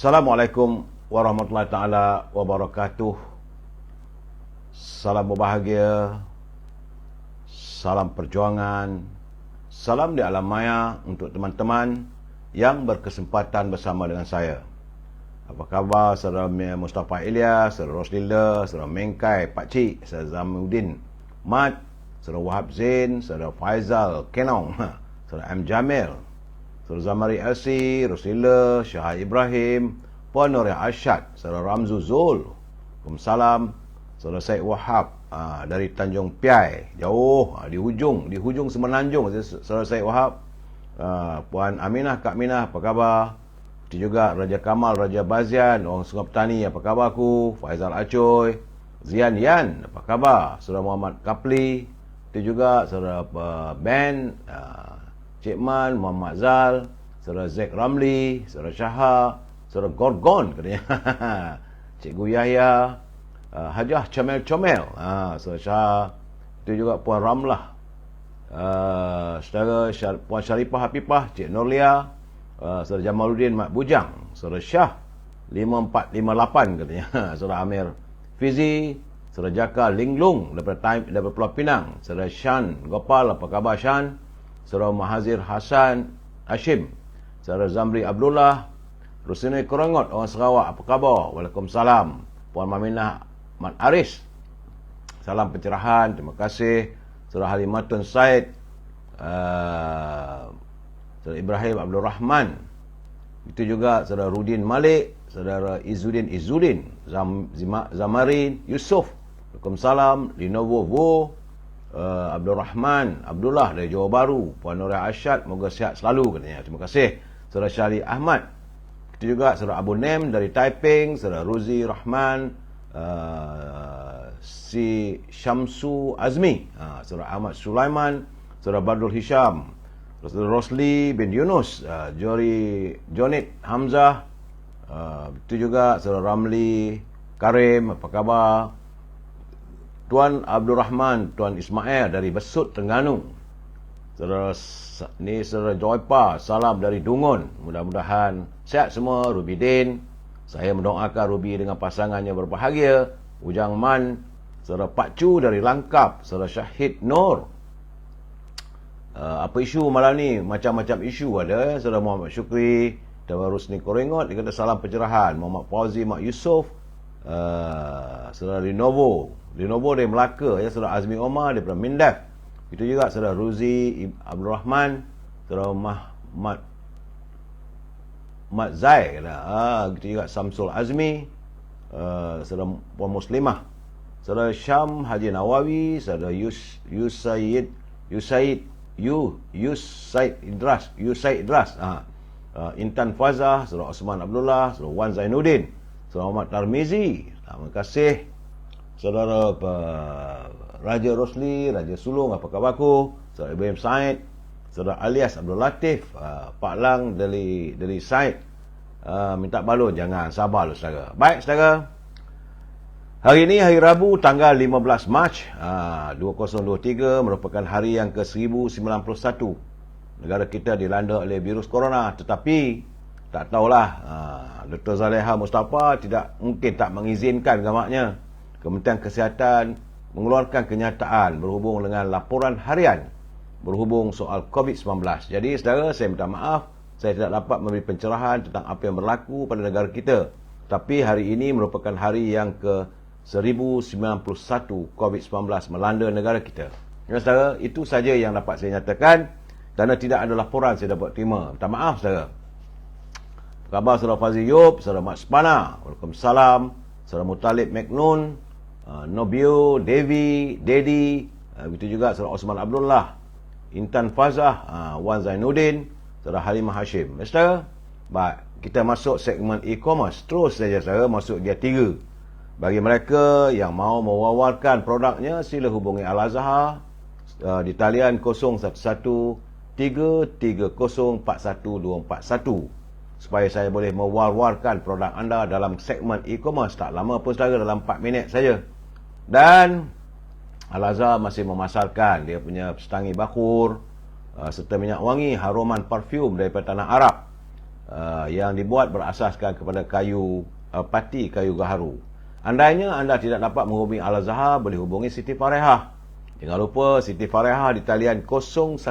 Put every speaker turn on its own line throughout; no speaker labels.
Assalamualaikum warahmatullahi taala wabarakatuh. Salam berbahagia, salam perjuangan, salam di alam maya untuk teman-teman yang berkesempatan bersama dengan saya. Apa khabar saudara Mustafa Ilyas, saudara Roslila, saudara Mengkai Pakcik, saudara Zamuddin Mat, saudara Wahab Zain, saudara Faizal Kenong, saudara M. Jamil, saudara Zamari LC, Roslila, Syah Ibrahim, Puan Nuria Arsyad, saudara Ramzu Zul, Waalaikumsalam, saudara Syed Wahab dari Tanjung Piai, jauh di hujung Semenanjung, saudara Syed Wahab, Puan Aminah, Kak Minah, apa khabar? Itu juga Raja Kamal, Raja Bazian, orang Sungai Petani, apa khabarku? Faizal Acoy, Zian Yan, apa khabar? Saudara Muhammad Kapli, itu juga saudara Ben, Cik Man, Muhammad Zal, saudara Zack Ramli, saudara Syaha, saudara Gorgon katanya, Cikgu Yahya, Hajah Comel-Comel, saudara Syah, itu juga Puan Ramlah, saudara Puan Syarifah Hafifah, Cik Nurlia, saudara Jamaluddin Mat Bujang, saudara Syah 5458 katanya, saudara Amir Fizi, saudara Jaka Linglung daripada Pulau Pinang, saudara Shan Gopal, apa khabar Shan, saudara Mahazir Hasan Hashim, saudara Zamri Abdullah, Rusini Korangot, orang Sarawak, apa khabar? Waalaikumsalam. Puan Maminah Mat Aris, salam pencerahan, terima kasih. Saudara Halimatun Said, saudara Ibrahim Abdul Rahman, itu juga saudara Rudin Malik, saudara Izzuddin Zamarin Yusof, Waalaikumsalam. Linovo Vo, Abdul Rahman Abdullah dari Johor Bahru, Puan Nuria Arsyad, moga sihat selalu katanya, terima kasih. Saudara Syari Ahmad, itu juga saudara Abu Nem dari Taiping, saudara Ruzi Rahman, si Syamsu Azmi, saudara Ahmad Sulaiman, saudara Badrul Hisham, saudara Rosli bin Yunus, Jonit Hamzah, itu juga saudara Ramli Karim, apa khabar? Tuan Abdul Rahman, Tuan Ismail dari Besut, Terengganu, saudara Joypa, salam dari Dungun, mudah-mudahan sihat semua. Ruby Din, saya mendoakan Ruby dengan pasangannya berbahagia. Ujang Man, saudara Pak Cu dari Langkap, saudara Syahid Nur, apa isu malam ni? Macam-macam isu ada. Saudara Muhammad Syukri, Dawa Rusni Korengot, dia kata salam pencerahan. Muhammad Fauzi Mak Yusof, saudara Linovo dari Melaka, ya, saudara Azmi Omar daripada Mindaf, itu juga saudara Ruzi Abdul Rahman, saudara Mat Zai, itu juga Samsul Azmi, saudara Puan Muslimah, saudara Syam Haji Nawawi, saudara Yusaid Idras, Intan Fazah, saudara Osman Abdullah, saudara Wan Zainuddin, saudara Muhammad Tarmizi, terima kasih. Saudara Raja Rosli, Raja Sulung, apa khabarku? Saudara Ibrahim Said, saudara Alias Abdul Latif, Pak Lang dari Said, minta balon, jangan, sabar lu saudara. Baik saudara, hari ini hari Rabu tanggal 15 Mac 2023 merupakan hari yang ke-1091 negara kita dilanda oleh virus corona. Tetapi tak tahulah, Dr. Zaleha Mustafa mungkin tak mengizinkan gamaknya. Kementerian Kesihatan mengeluarkan kenyataan berhubung dengan laporan harian berhubung soal COVID-19. Jadi saudara, saya minta maaf, saya tidak dapat memberi pencerahan tentang apa yang berlaku pada negara kita. Tapi hari ini merupakan hari yang ke-1091 COVID-19 melanda negara kita. Ya saudara, itu saja yang dapat saya nyatakan kerana tidak ada laporan saya dapat terima. Minta maaf saudara. Apa khabar saudara Fazil Yub, saudara Mat Spana, Waalaikumsalam, saudara Mutalib Meknun, Nobio, Devi, Dedi, begitu juga saudara Osman Abdullah, Intan Fazah, Wan Zainuddin, saudara Halimah Hashim. Saudara, baik, kita masuk segmen e-commerce. Terus saja saudara masuk dia 3. Bagi mereka yang mahu mewawarkan produknya, sila hubungi Al-Azhar di talian 0113304141 supaya saya boleh mewar-warkan produk anda dalam segmen e-commerce. Tak lama pun saudara, dalam 4 minit saja. Dan Al-Azhar masih memasarkan dia punya pestangi bakur serta minyak wangi haruman parfum daripada tanah Arab. yang dibuat berasaskan kepada kayu pati, kayu gaharu. Andainya anda tidak dapat menghubungi Al-Azhar, boleh hubungi Siti Farehah. Jangan lupa Siti Farehah di talian 017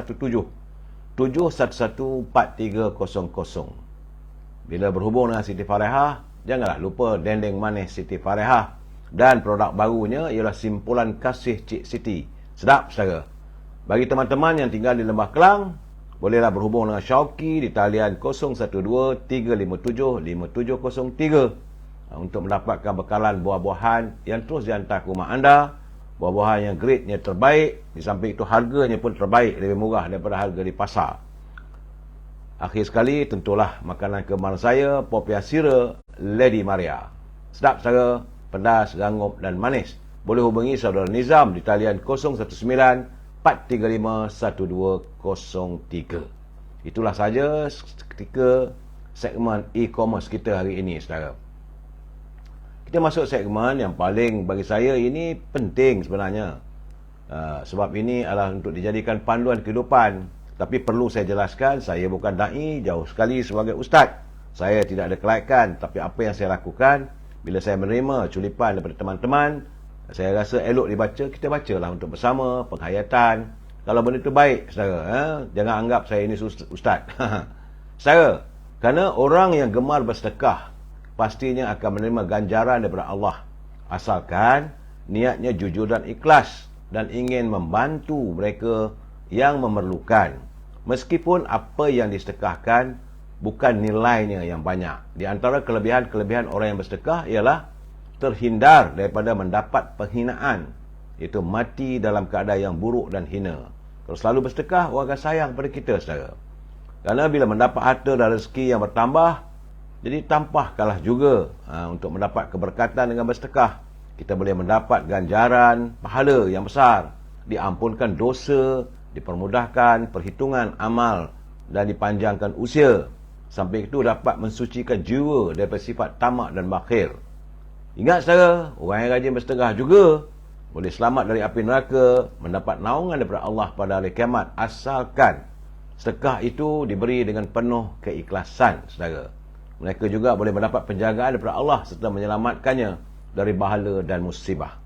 711 4300. Bila berhubung dengan Siti Farehah, janganlah lupa dendeng manis Siti Farehah. Dan produk barunya ialah simpulan kasih Cik Siti. Sedap, saudara. Bagi teman-teman yang tinggal di Lembah Kelang, bolehlah berhubung dengan Syauqi di talian 012 357 5703 untuk mendapatkan bekalan buah-buahan yang terus dihantar ke rumah anda. Buah-buahan yang grade-nya terbaik. Di samping itu harganya pun terbaik, lebih murah daripada harga di pasar. Akhir sekali, tentulah makanan kegemaran saya, popiah sira Lady Maria. Sedap, saudara, pedas, rangup dan manis. Boleh hubungi saudara Nizam di talian 019 435 1203. Itulah saja ketika segmen e-commerce kita hari ini, saudara. Kita masuk segmen yang paling bagi saya ini penting sebenarnya. Sebab ini adalah untuk dijadikan panduan kehidupan. Tapi perlu saya jelaskan, saya bukan da'i, jauh sekali sebagai ustaz. Saya tidak ada kelaikan, tapi apa yang saya lakukan, bila saya menerima culipan daripada teman-teman, saya rasa elok dibaca, kita bacalah untuk bersama, penghayatan. Kalau benda itu baik, saudara, jangan anggap saya ini ustaz. Saudara, kerana orang yang gemar bersedekah, pastinya akan menerima ganjaran daripada Allah. Asalkan niatnya jujur dan ikhlas, dan ingin membantu mereka yang memerlukan. Meskipun apa yang disedekahkan bukan nilainya yang banyak. Di antara kelebihan-kelebihan orang yang bersedekah ialah terhindar daripada mendapat penghinaan, iaitu mati dalam keadaan yang buruk dan hina. Kalau selalu bersedekah, orang akan sayang pada kita, saudara. Kerana bila mendapat harta dan rezeki yang bertambah, jadi tambahkanlah juga untuk mendapat keberkatan dengan bersedekah. Kita boleh mendapat ganjaran, pahala yang besar, diampunkan dosa, dipermudahkan perhitungan amal dan dipanjangkan usia. Sampai itu dapat mensucikan jiwa daripada sifat tamak dan bakhil. Ingat, saudara, orang yang rajin bersedekah juga boleh selamat dari api neraka, mendapat naungan daripada Allah pada hari kiamat, asalkan sedekah itu diberi dengan penuh keikhlasan, saudara. Mereka juga boleh mendapat penjagaan daripada Allah serta menyelamatkannya dari bahala dan musibah.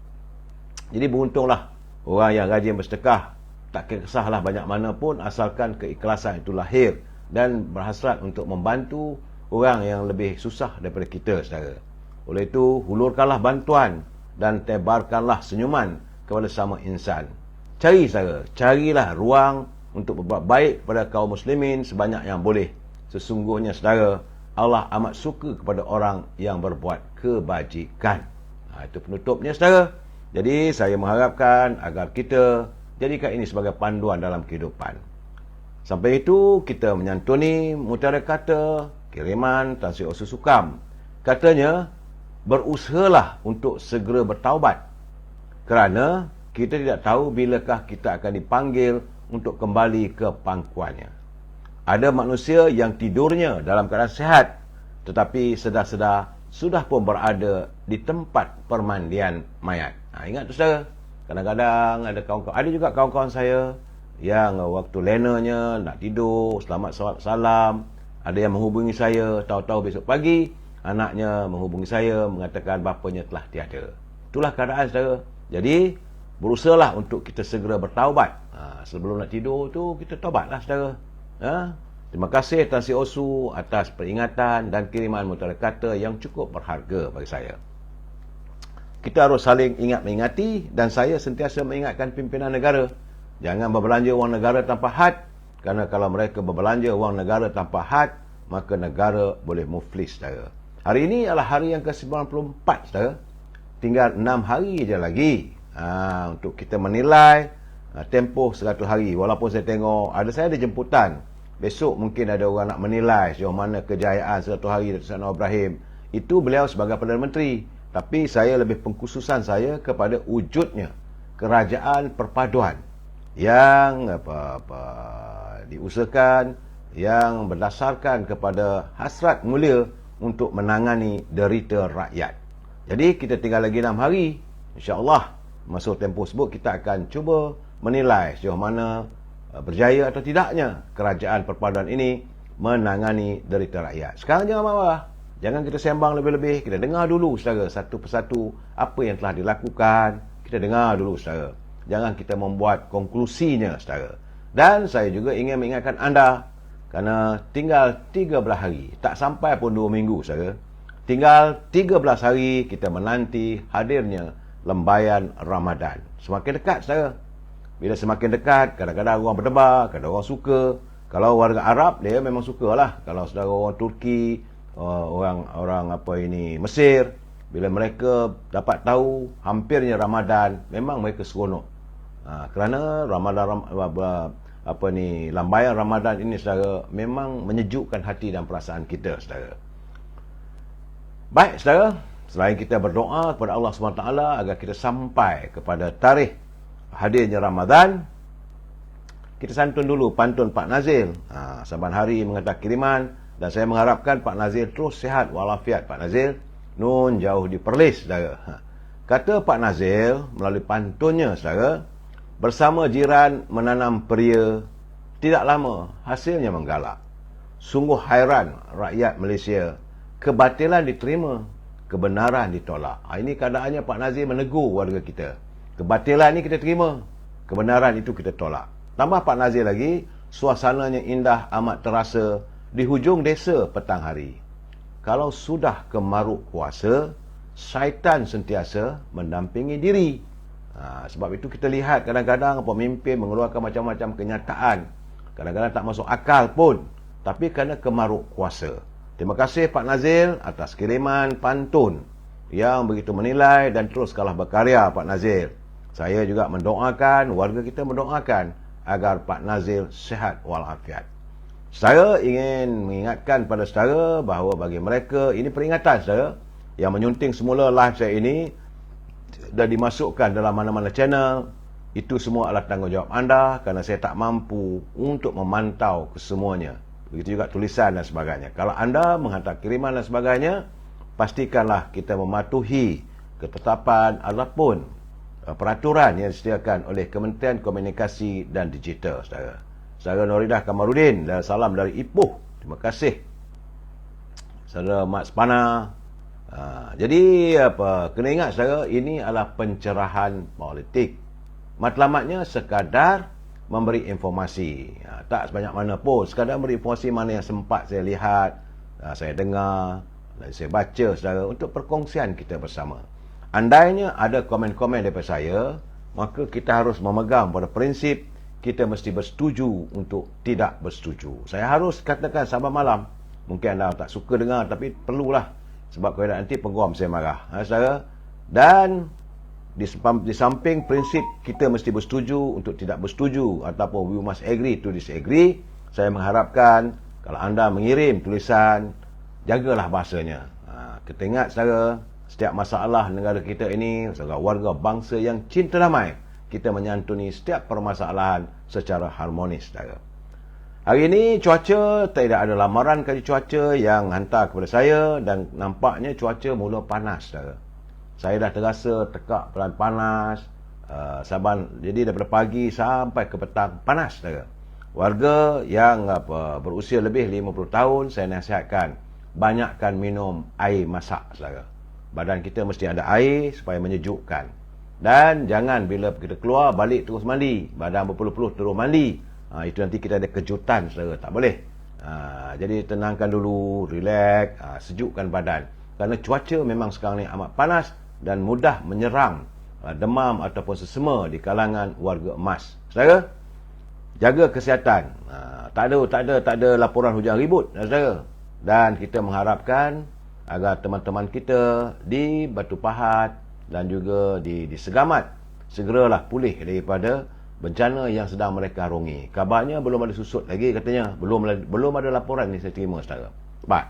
Jadi beruntunglah orang yang rajin bersedekah. Tak kisahlah banyak mana pun, asalkan keikhlasan itu lahir dan berhasrat untuk membantu orang yang lebih susah daripada kita, saudara. Oleh itu, hulurkanlah bantuan dan tebarkanlah senyuman kepada sama insan. Carilah ruang untuk berbuat baik kepada kaum muslimin sebanyak yang boleh. Sesungguhnya, saudara, Allah amat suka kepada orang yang berbuat kebajikan. Itu penutupnya, saudara. Jadi, saya mengharapkan agar kita jadikan ini sebagai panduan dalam kehidupan. Sampai itu, kita menyantuni mutiara kata kiriman Tan Sri Osu Sukam. Katanya, berusahalah untuk segera bertaubat, kerana kita tidak tahu bilakah kita akan dipanggil untuk kembali ke pangkuannya. Ada manusia yang tidurnya dalam keadaan sehat, tetapi sedar-sedar sudah pun berada di tempat permandian mayat. Ingat tu, saudara, kadang-kadang ada juga kawan-kawan saya yang waktu lenanya nak tidur, selamat salam, ada yang menghubungi saya, tahu-tahu besok pagi anaknya menghubungi saya mengatakan bapanya telah tiada. Itulah keadaan, saudara. Jadi berusahalah untuk kita segera bertaubat. Sebelum nak tidur tu kita taubatlah, saudara. Terima kasih Tan Sri Osu atas peringatan dan kiriman mutiara kata yang cukup berharga bagi saya. Kita harus saling ingat mengingati, dan saya sentiasa mengingatkan pimpinan negara, jangan berbelanja wang negara tanpa had, kerana kalau mereka berbelanja wang negara tanpa had, maka negara boleh muflis, saudara. Hari ini adalah hari yang ke-94, saudara. Tinggal 6 hari je lagi untuk kita menilai tempoh 100 hari. Walaupun saya tengok, saya ada jemputan. Besok mungkin ada orang nak menilai sejauh mana kejayaan 100 hari Datuk Seri Anwar Ibrahim. Itu beliau sebagai Perdana Menteri. Tapi saya lebih pengkhususan saya kepada wujudnya kerajaan perpaduan yang diusahakan, yang berdasarkan kepada hasrat mulia untuk menangani derita rakyat. Jadi kita tinggal lagi 6 hari. InsyaAllah masuk tempoh tersebut kita akan cuba menilai sejauh mana berjaya atau tidaknya kerajaan perpaduan ini menangani derita rakyat. Sekarang jangan marah. Jangan kita sembang lebih-lebih. Kita dengar dulu saudara satu persatu apa yang telah dilakukan. Kita dengar dulu saudara. Jangan kita membuat konklusinya saudara. Dan saya juga ingin mengingatkan anda, kerana tinggal 13 hari, tak sampai pun 2 minggu saudara. Tinggal 13 hari kita menanti hadirnya lembayan Ramadan. Semakin dekat saudara. Bila semakin dekat, kadang-kadang orang berdebar, kadang orang suka. Kalau warga Arab, dia memang sukalah. Kalau saudara orang Turki, orang Mesir, bila mereka dapat tahu hampirnya Ramadan, memang mereka seronok. Kerana lambayan Ramadan ini saudara memang menyejukkan hati dan perasaan kita saudara. Baik saudara, selain kita berdoa kepada Allah SWT agar kita sampai kepada tarikh hadirnya Ramadan, kita santun dulu pantun Pak Nazil. Saban hari menghantar kiriman, dan saya mengharapkan Pak Nazil terus sihat walafiat. Pak Nazil nun jauh di Perlis saudara. Kata Pak Nazil melalui pantunnya saudara, bersama jiran menanam peria, tidak lama hasilnya menggalak. Sungguh hairan rakyat Malaysia, kebatilan diterima, kebenaran ditolak. Ini keadaannya Pak Nazil menegur warga kita. Kebatilan ni kita terima, kebenaran itu kita tolak. Tambah Pak Nazil lagi, suasananya indah amat terasa di hujung desa petang hari. Kalau sudah kemaruk puasa, syaitan sentiasa mendampingi diri. Sebab itu kita lihat kadang-kadang pemimpin mengeluarkan macam-macam kenyataan. Kadang-kadang tak masuk akal pun. Tapi kerana kemaruk puasa. Terima kasih Pak Nazil atas kiriman pantun yang begitu menilai dan terus kalah berkarya Pak Nazil. Saya juga mendoakan, warga kita mendoakan agar Pak Nazil sihat walafiat. Saya ingin mengingatkan pada saudara bahawa bagi mereka, ini peringatan saudara, yang menyunting semula live saya ini dan dimasukkan dalam mana-mana channel, itu semua adalah tanggungjawab anda kerana saya tak mampu untuk memantau kesemuanya. Begitu juga tulisan dan sebagainya. Kalau anda menghantar kiriman dan sebagainya, pastikanlah kita mematuhi ketetapan ataupun peraturan yang disediakan oleh Kementerian Komunikasi dan Digital saudara. Saudara Noridah Kamarudin dan salam dari Ipoh. Terima kasih saudara Mat Spana. Jadi kena ingat saudara, ini adalah pencerahan politik. Matlamatnya sekadar memberi informasi. Tak sebanyak mana pun, sekadar memberi informasi mana yang sempat saya lihat, saya dengar dan saya baca saudara, untuk perkongsian kita bersama. Andainya ada komen-komen daripada saya, maka kita harus memegang pada prinsip kita mesti bersetuju untuk tidak bersetuju. Saya harus katakan sabar malam. Mungkin anda tak suka dengar, tapi perlulah. Sebab kalau nanti pengguam saya marah. Saudara. Dan di samping prinsip kita mesti bersetuju untuk tidak bersetuju, ataupun we must agree to disagree, saya mengharapkan kalau anda mengirim tulisan, jagalah bahasanya. Kita ingat saudara, setiap masalah negara kita ini, sebagai warga bangsa yang cinta damai, kita menyantuni setiap permasalahan secara harmonis saudara. Hari ini cuaca, tidak ada lamaran kaji cuaca yang hantar kepada saya, dan nampaknya cuaca mula panas saudara. Saya dah terasa tekak pelan panas, jadi daripada pagi sampai ke petang panas saudara. Warga yang berusia lebih 50 tahun, saya nasihatkan banyakkan minum air masak saudara. Badan kita mesti ada air supaya menyejukkan. Dan jangan bila kita keluar balik terus mandi, badan berpeluh-peluh terus mandi. Itu nanti kita ada kejutan saudara, tak boleh. Jadi tenangkan dulu, relax, sejukkan badan. Kerana cuaca memang sekarang ni amat panas dan mudah menyerang demam ataupun sesama di kalangan warga emas. Saudara, jaga kesihatan. Tak ada laporan hujan ribut saudara. Dan kita mengharapkan agar teman-teman kita di Batu Pahat dan juga di Segamat segeralah pulih daripada bencana yang sedang mereka harungi. Kabarnya belum ada susut lagi katanya. Belum ada laporan ni saya terima saudara. Baik.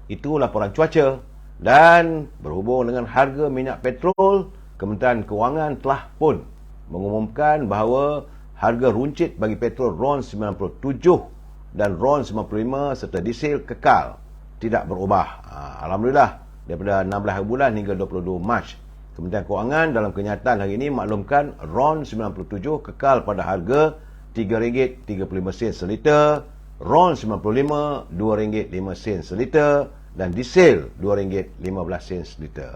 Itu laporan cuaca. Dan berhubung dengan harga minyak petrol, Kementerian Kewangan telah pun mengumumkan bahawa harga runcit bagi petrol RON 97 dan RON 95 serta diesel kekal, tidak berubah. Alhamdulillah, daripada 16 bulan hingga 22 Mac, Kementerian Kewangan dalam kenyataan hari ini maklumkan RON 97 kekal pada harga RM3.35 seliter, RON 95 RM2.05 seliter dan diesel RM2.15 seliter.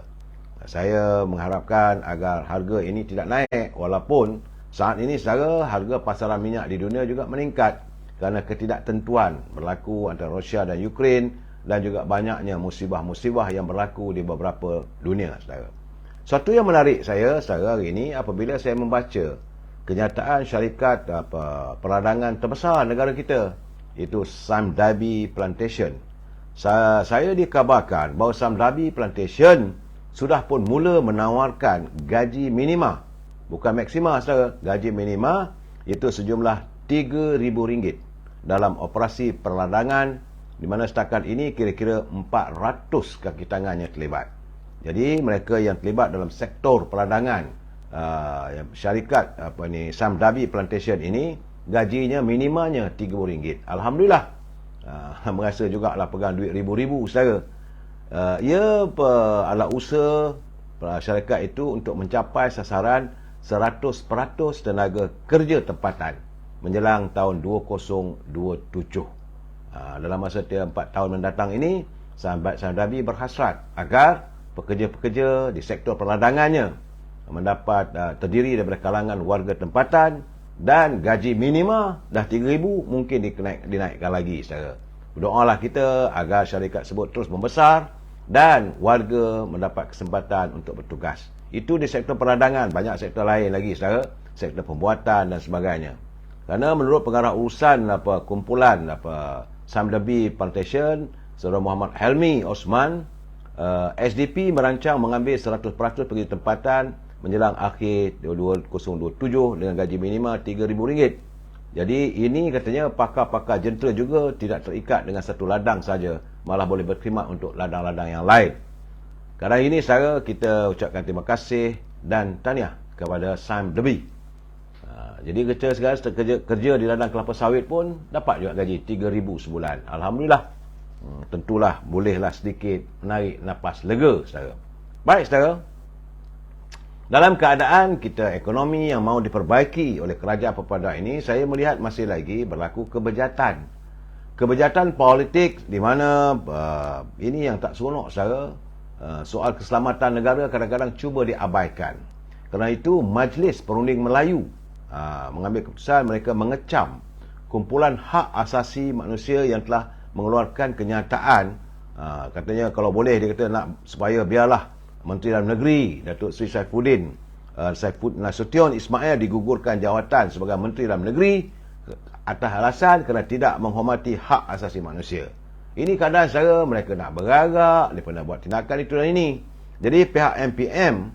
Saya mengharapkan agar harga ini tidak naik, walaupun saat ini saudara harga pasaran minyak di dunia juga meningkat kerana ketidaktentuan berlaku antara Rusia dan Ukraine dan juga banyaknya musibah-musibah yang berlaku di beberapa dunia saudara. Suatu yang menarik saya saudara hari ini apabila saya membaca kenyataan syarikat peradangan terbesar negara kita, iaitu Sime Darby Plantation. Saya dikabarkan bahawa Sime Darby Plantation sudah pun mula menawarkan gaji minima, bukan maksima saudara, gaji minima iaitu sejumlah RM3,000 dalam operasi perladangan, di mana setakat ini kira-kira 400 kaki tangan yang terlibat. Jadi mereka yang terlibat dalam sektor perladangan syarikat Sime Darby Plantation ini gajinya minimanya RM30. Alhamdulillah. Merasa jugalah pegang duit ribu-ribu saudara. Ia adalah usaha syarikat itu untuk mencapai sasaran 100% tenaga kerja tempatan menjelang tahun 2027. Dalam masa 4 tahun mendatang ini, Sime Darby berhasrat agar pekerja-pekerja di sektor perladangannya mendapat terdiri daripada kalangan warga tempatan dan gaji minima dah RM3,000 mungkin dinaikkan lagi saudara. Berdoalah kita agar syarikat tersebut terus membesar dan warga mendapat kesempatan untuk bertugas. Itu di sektor perladangan, banyak sektor lain lagi saudara, sektor pembuatan dan sebagainya. Kerana menurut pengarah urusan kumpulan Sime Darby Plantation, Saudara Muhammad Helmi Osman, SDP merancang mengambil 100% pekerja tempatan menjelang akhir 2027 dengan gaji minima RM3,000. Jadi ini katanya pakar-pakar jentera juga tidak terikat dengan satu ladang saja, malah boleh berkhidmat untuk ladang-ladang yang lain. Kerana ini saudara, kita ucapkan terima kasih dan tahniah kepada Sime Darby. Jadi kita sekarang kerja di ladang kelapa sawit pun dapat juga gaji RM3,000 sebulan. Alhamdulillah. Tentulah bolehlah sedikit menarik nafas lega saudara. Baik saudara, dalam keadaan kita ekonomi yang mahu diperbaiki oleh kerajaan Pepada ini, saya melihat masih lagi berlaku kebejatan. Kebejatan politik di mana ini yang tak seronok saudara. Soal keselamatan negara kadang-kadang cuba diabaikan. Kerana itu Majlis Perunding Melayu mengambil keputusan mereka mengecam kumpulan hak asasi manusia yang telah mengeluarkan kenyataan. Katanya kalau boleh dia kata nak supaya biarlah Menteri Dalam Negeri Datuk Seri Saifuddin Nasution Ismail digugurkan jawatan sebagai Menteri Dalam Negeri atas alasan kerana tidak menghormati hak asasi manusia. Ini kadang cara mereka nak beragak, mereka nak buat tindakan itu dan ini. Jadi pihak MPM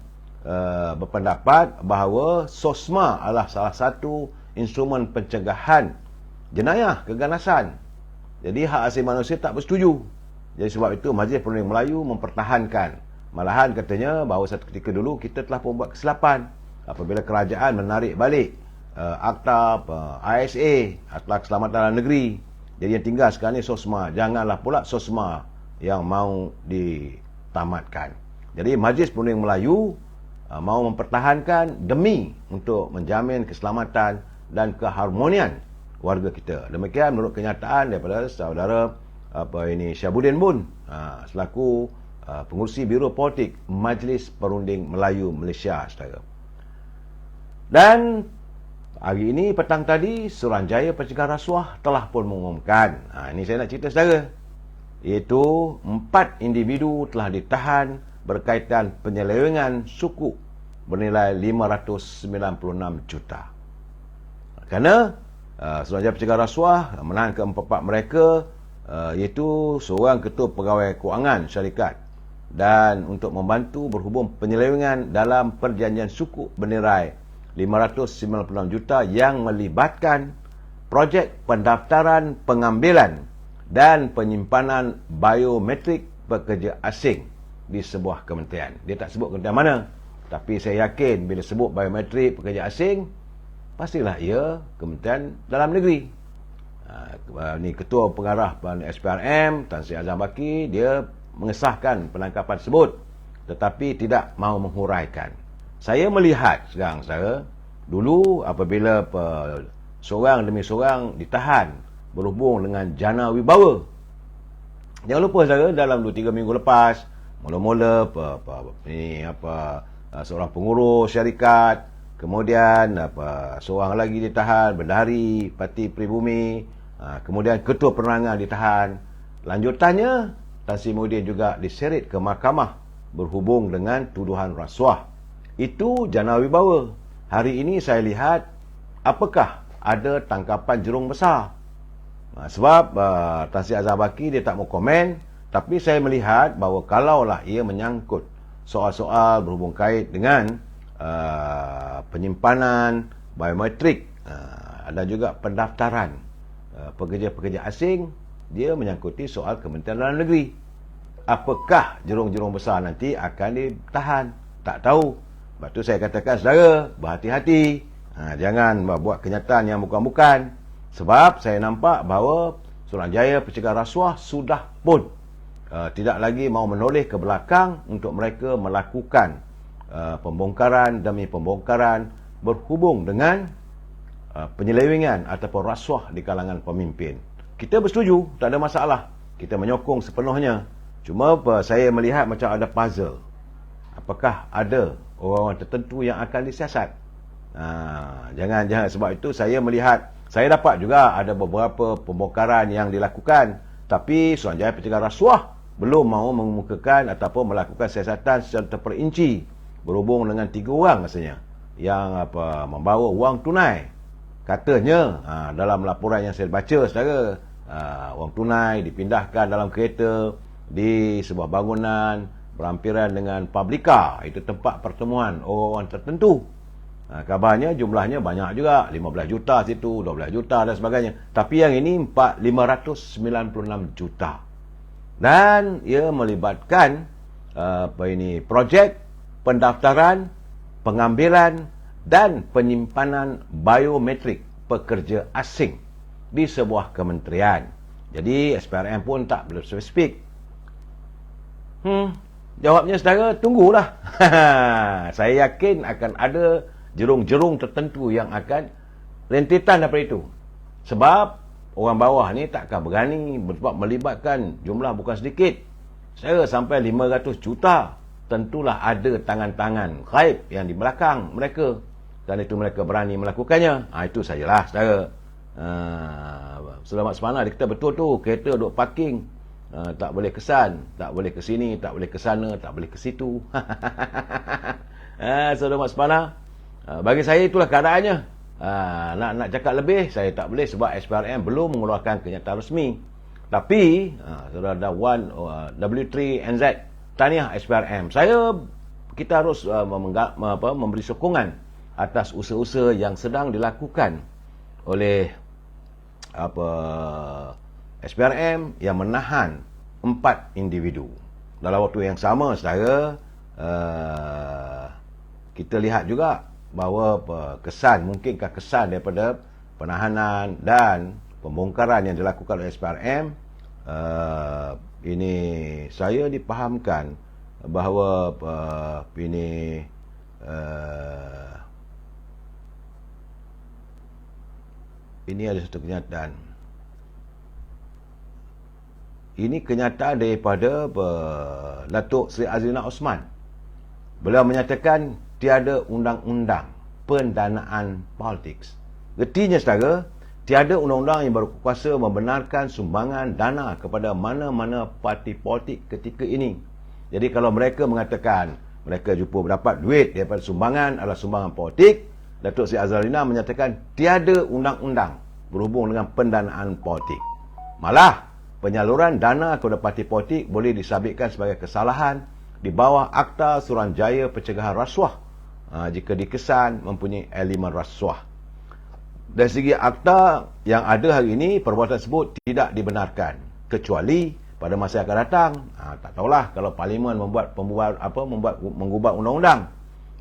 berpendapat bahawa SOSMA adalah salah satu instrumen pencegahan jenayah keganasan. Jadi hak asasi manusia tak bersetuju. Jadi sebab itu Majlis Perunding Melayu mempertahankan. Malahan katanya bahawa satu ketika dulu kita telah pun buat kesilapan apabila kerajaan menarik balik Akta ISA, Akta Keselamatan Dalam Negeri. Jadi yang tinggal sekarang ni SOSMA. Janganlah pula SOSMA yang mahu ditamatkan. Jadi Majlis Perunding Melayu mahu mempertahankan demi untuk menjamin keselamatan dan keharmonian warga kita. Demikian menurut kenyataan daripada saudara Syabuddin Bun selaku pengurusi Biro Politik Majlis Perunding Melayu Malaysia saudara. Dan hari ini petang tadi Suruhanjaya Pencegahan Rasuah telah pun mengumumkan, ini saya nak cerita saudara, iaitu 4 individu telah ditahan berkaitan penyelewengan sukuk bernilai 596 juta. Kerana Suruhanjaya Pencegahan Rasuah menahan keempat mereka, iaitu seorang ketua pegawai kewangan syarikat, dan untuk membantu berhubung penyelewengan dalam perjanjian sukuk bernilai 596 juta yang melibatkan projek pendaftaran pengambilan dan penyimpanan biometrik pekerja asing di sebuah kementerian. Dia tak sebut kementerian mana, tapi saya yakin bila sebut biometrik pekerja asing, pastilah ia Kementerian Dalam Negeri. Ni Ketua Pengarah SPRM Tan Sri Azam Baki, dia mengesahkan penangkapan tersebut tetapi tidak mahu menghuraikan. Saya melihat sekarang saudara, dulu apabila seorang demi seorang ditahan berhubung dengan jana wibawa. Jangan lupa saudara, dalam 2-3 minggu lepas, mula-mula seorang pengurus syarikat, kemudian seorang lagi ditahan, bendahari Parti Pribumi, kemudian ketua penerangan ditahan. Lanjutannya, Tan Sri Muhyiddin juga diseret ke mahkamah berhubung dengan tuduhan rasuah. Itu jana wibawa. Hari ini saya lihat apakah ada tangkapan jerung besar. Sebab Tan Sri Azhar Baki dia tak mau komen, tapi saya melihat bahawa kalaulah ia menyangkut soal-soal berhubung kait dengan penyimpanan biometrik dan juga pendaftaran pekerja-pekerja asing, dia menyangkuti soal Kementerian Dalam Negeri. Apakah jerung-jerung besar nanti akan ditahan? Tak tahu. Sebab tu saya katakan, saudara, berhati-hati. Jangan buat kenyataan yang bukan-bukan. Sebab saya nampak bahawa Suruhanjaya Pencegah Rasuah sudah pun tidak lagi mau menoleh ke belakang untuk mereka melakukan pembongkaran demi pembongkaran berhubung dengan penyelewengan ataupun rasuah di kalangan pemimpin. Kita bersetuju, tak ada masalah. Kita menyokong sepenuhnya. Cuma saya melihat macam ada puzzle. Apakah ada orang-orang tertentu yang akan disiasat? Jangan sebab itu saya melihat, saya dapat juga ada beberapa pembongkaran yang dilakukan, tapi Suruhanjaya Pencegah Rasuah belum mahu mengemukakan ataupun melakukan siasatan secara terperinci berhubung dengan 3 orang rasanya yang membawa wang tunai. Katanya dalam laporan yang saya baca, saudara, wang tunai dipindahkan dalam kereta di sebuah bangunan berhampiran dengan Publica. Itu tempat pertemuan orang-orang tertentu. Kabarnya jumlahnya banyak juga, 15 juta situ, 12 juta dan sebagainya. Tapi yang ini 596 juta. Dan ia melibatkan projek pendaftaran, pengambilan dan penyimpanan biometrik pekerja asing di sebuah kementerian. Jadi SPRM pun tak belum spesifik. Jawabnya, saudara, tunggulah. Saya yakin akan ada jerung-jerung tertentu yang akan rentetan daripada itu. Sebab orang bawah ni takkan berani sebab melibatkan jumlah bukan sedikit. Saya sampai 500 juta. Tentulah ada tangan-tangan gaib yang di belakang mereka. Dan itu mereka berani melakukannya. Itu sajalah, saudara. Selamat semana kita betul tu, kereta duduk parking. Tak boleh kesan, tak boleh ke sini, tak boleh ke sana, tak boleh ke situ. Saudara Mak Sepana, bagi saya itulah keadaannya. Nak cakap lebih, saya tak boleh sebab SPRM belum mengeluarkan kenyataan resmi. Tapi saudara ada W3NZ, tahniah SPRM. Kita harus memberi sokongan atas usaha-usaha yang sedang dilakukan oleh SPRM yang menahan 4 individu. Dalam waktu yang sama, saudara, kita lihat juga bahawa mungkinkah kesan daripada penahanan dan pembongkaran yang dilakukan oleh SPRM, ini saya dipahamkan bahawa ini ada satu kenyataan. Ini kenyataan daripada Datuk Seri Azlina Osman. Beliau menyatakan tiada undang-undang pendanaan politik. Artinya, saudara, tiada undang-undang yang berkuasa membenarkan sumbangan dana kepada mana-mana parti politik ketika ini. Jadi kalau mereka mengatakan mereka jumpa mendapat duit daripada sumbangan adalah sumbangan politik, Datuk Seri Azlina menyatakan tiada undang-undang berhubung dengan pendanaan politik. Malah penyaluran dana kepada parti politik boleh disabitkan sebagai kesalahan di bawah Akta Suruhanjaya Pencegahan Rasuah jika dikesan mempunyai elemen rasuah. Dari segi akta yang ada hari ini, perbuatan tersebut tidak dibenarkan kecuali pada masa yang akan datang. Tak tahulah kalau Parlimen mengubah undang-undang.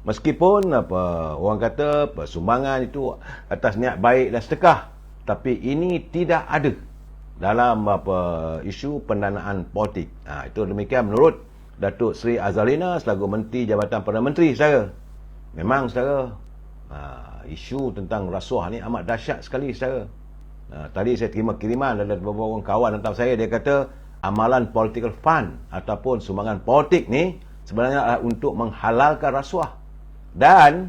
Meskipun orang kata sumbangan itu atas niat baik dan sedekah, tapi ini tidak ada dalam isu pendanaan politik. Itu demikian menurut Datuk Seri Azlina selaku Menteri Jabatan Perdana Menteri, saudara. Memang, saudara, isu tentang rasuah ni amat dahsyat sekali, saudara. Tadi saya terima kiriman dari beberapa orang kawan tentang saya. Dia kata amalan political fund ataupun sumbangan politik ni sebenarnya adalah untuk menghalalkan rasuah. Dan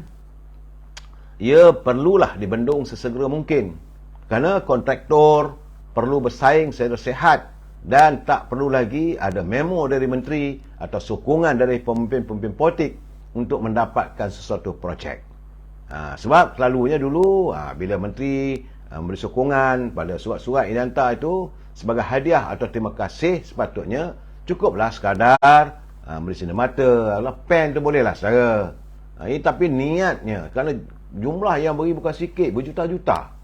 ia perlulah dibendung sesegera mungkin. Kerana kontraktor perlu bersaing secara sehat dan tak perlu lagi ada memo dari menteri atau sokongan dari pemimpin-pemimpin politik untuk mendapatkan sesuatu projek. Sebab selalunya dulu bila menteri memberi sokongan pada surat-surat yang dihantar itu sebagai hadiah atau terima kasih, sepatutnya cukuplah sekadar beri sinar mata, pen tu bolehlah saudara. Tapi niatnya, kerana jumlah yang beri bukan sikit, berjuta-juta,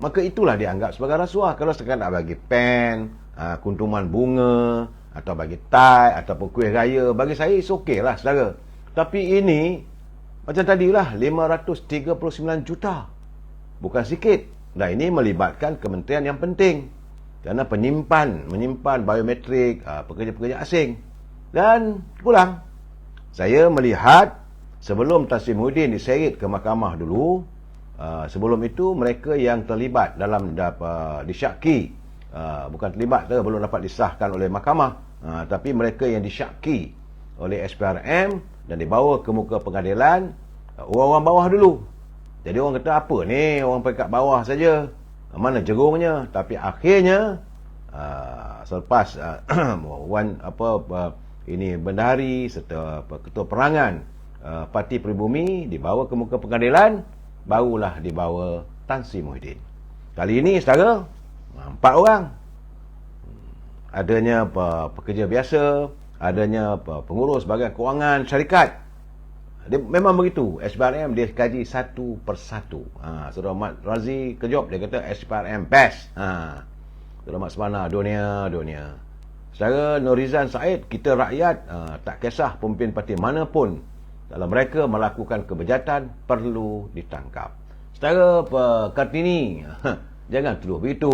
maka itulah dianggap sebagai rasuah. Kalau sekadar bagi pen, kuntuman bunga, atau bagi tai, ataupun kuih raya, bagi saya is okey lah saudara. Tapi ini macam tadilah 539 juta, bukan sikit. Dan ini melibatkan kementerian yang penting, kerana menyimpan biometrik pekerja-pekerja asing. Dan pulang, saya melihat sebelum Tan Sri Muhyiddin diseret ke mahkamah dulu, sebelum itu mereka yang terlibat dalam disyaki, bukan terlibat, belum dapat disahkan oleh mahkamah, tapi mereka yang disyaki oleh SPRM dan dibawa ke muka pengadilan, orang-orang bawah dulu. Jadi orang kata, apa ni, orang peringkat bawah saja, mana jerungnya. Tapi akhirnya selepas ini bendahari serta ketua perangan Parti Pribumi dibawa ke muka pengadilan, barulah dibawa Tan Sri Muhyiddin. Kali ini saudara, 4 orang. Adanya pekerja biasa, adanya pengurus bahagian kewangan syarikat. Dia memang begitu. SPRM dia kaji satu persatu. Saudara Ahmad Razi kejop, dia kata SPRM best. Saudara Ahmad Semana, dunia. Saudara Norizan Said, kita rakyat tak kisah pemimpin parti mana pun, kalau mereka melakukan kebejatan perlu ditangkap. Saudara Kartini, jangan tuduh begitu.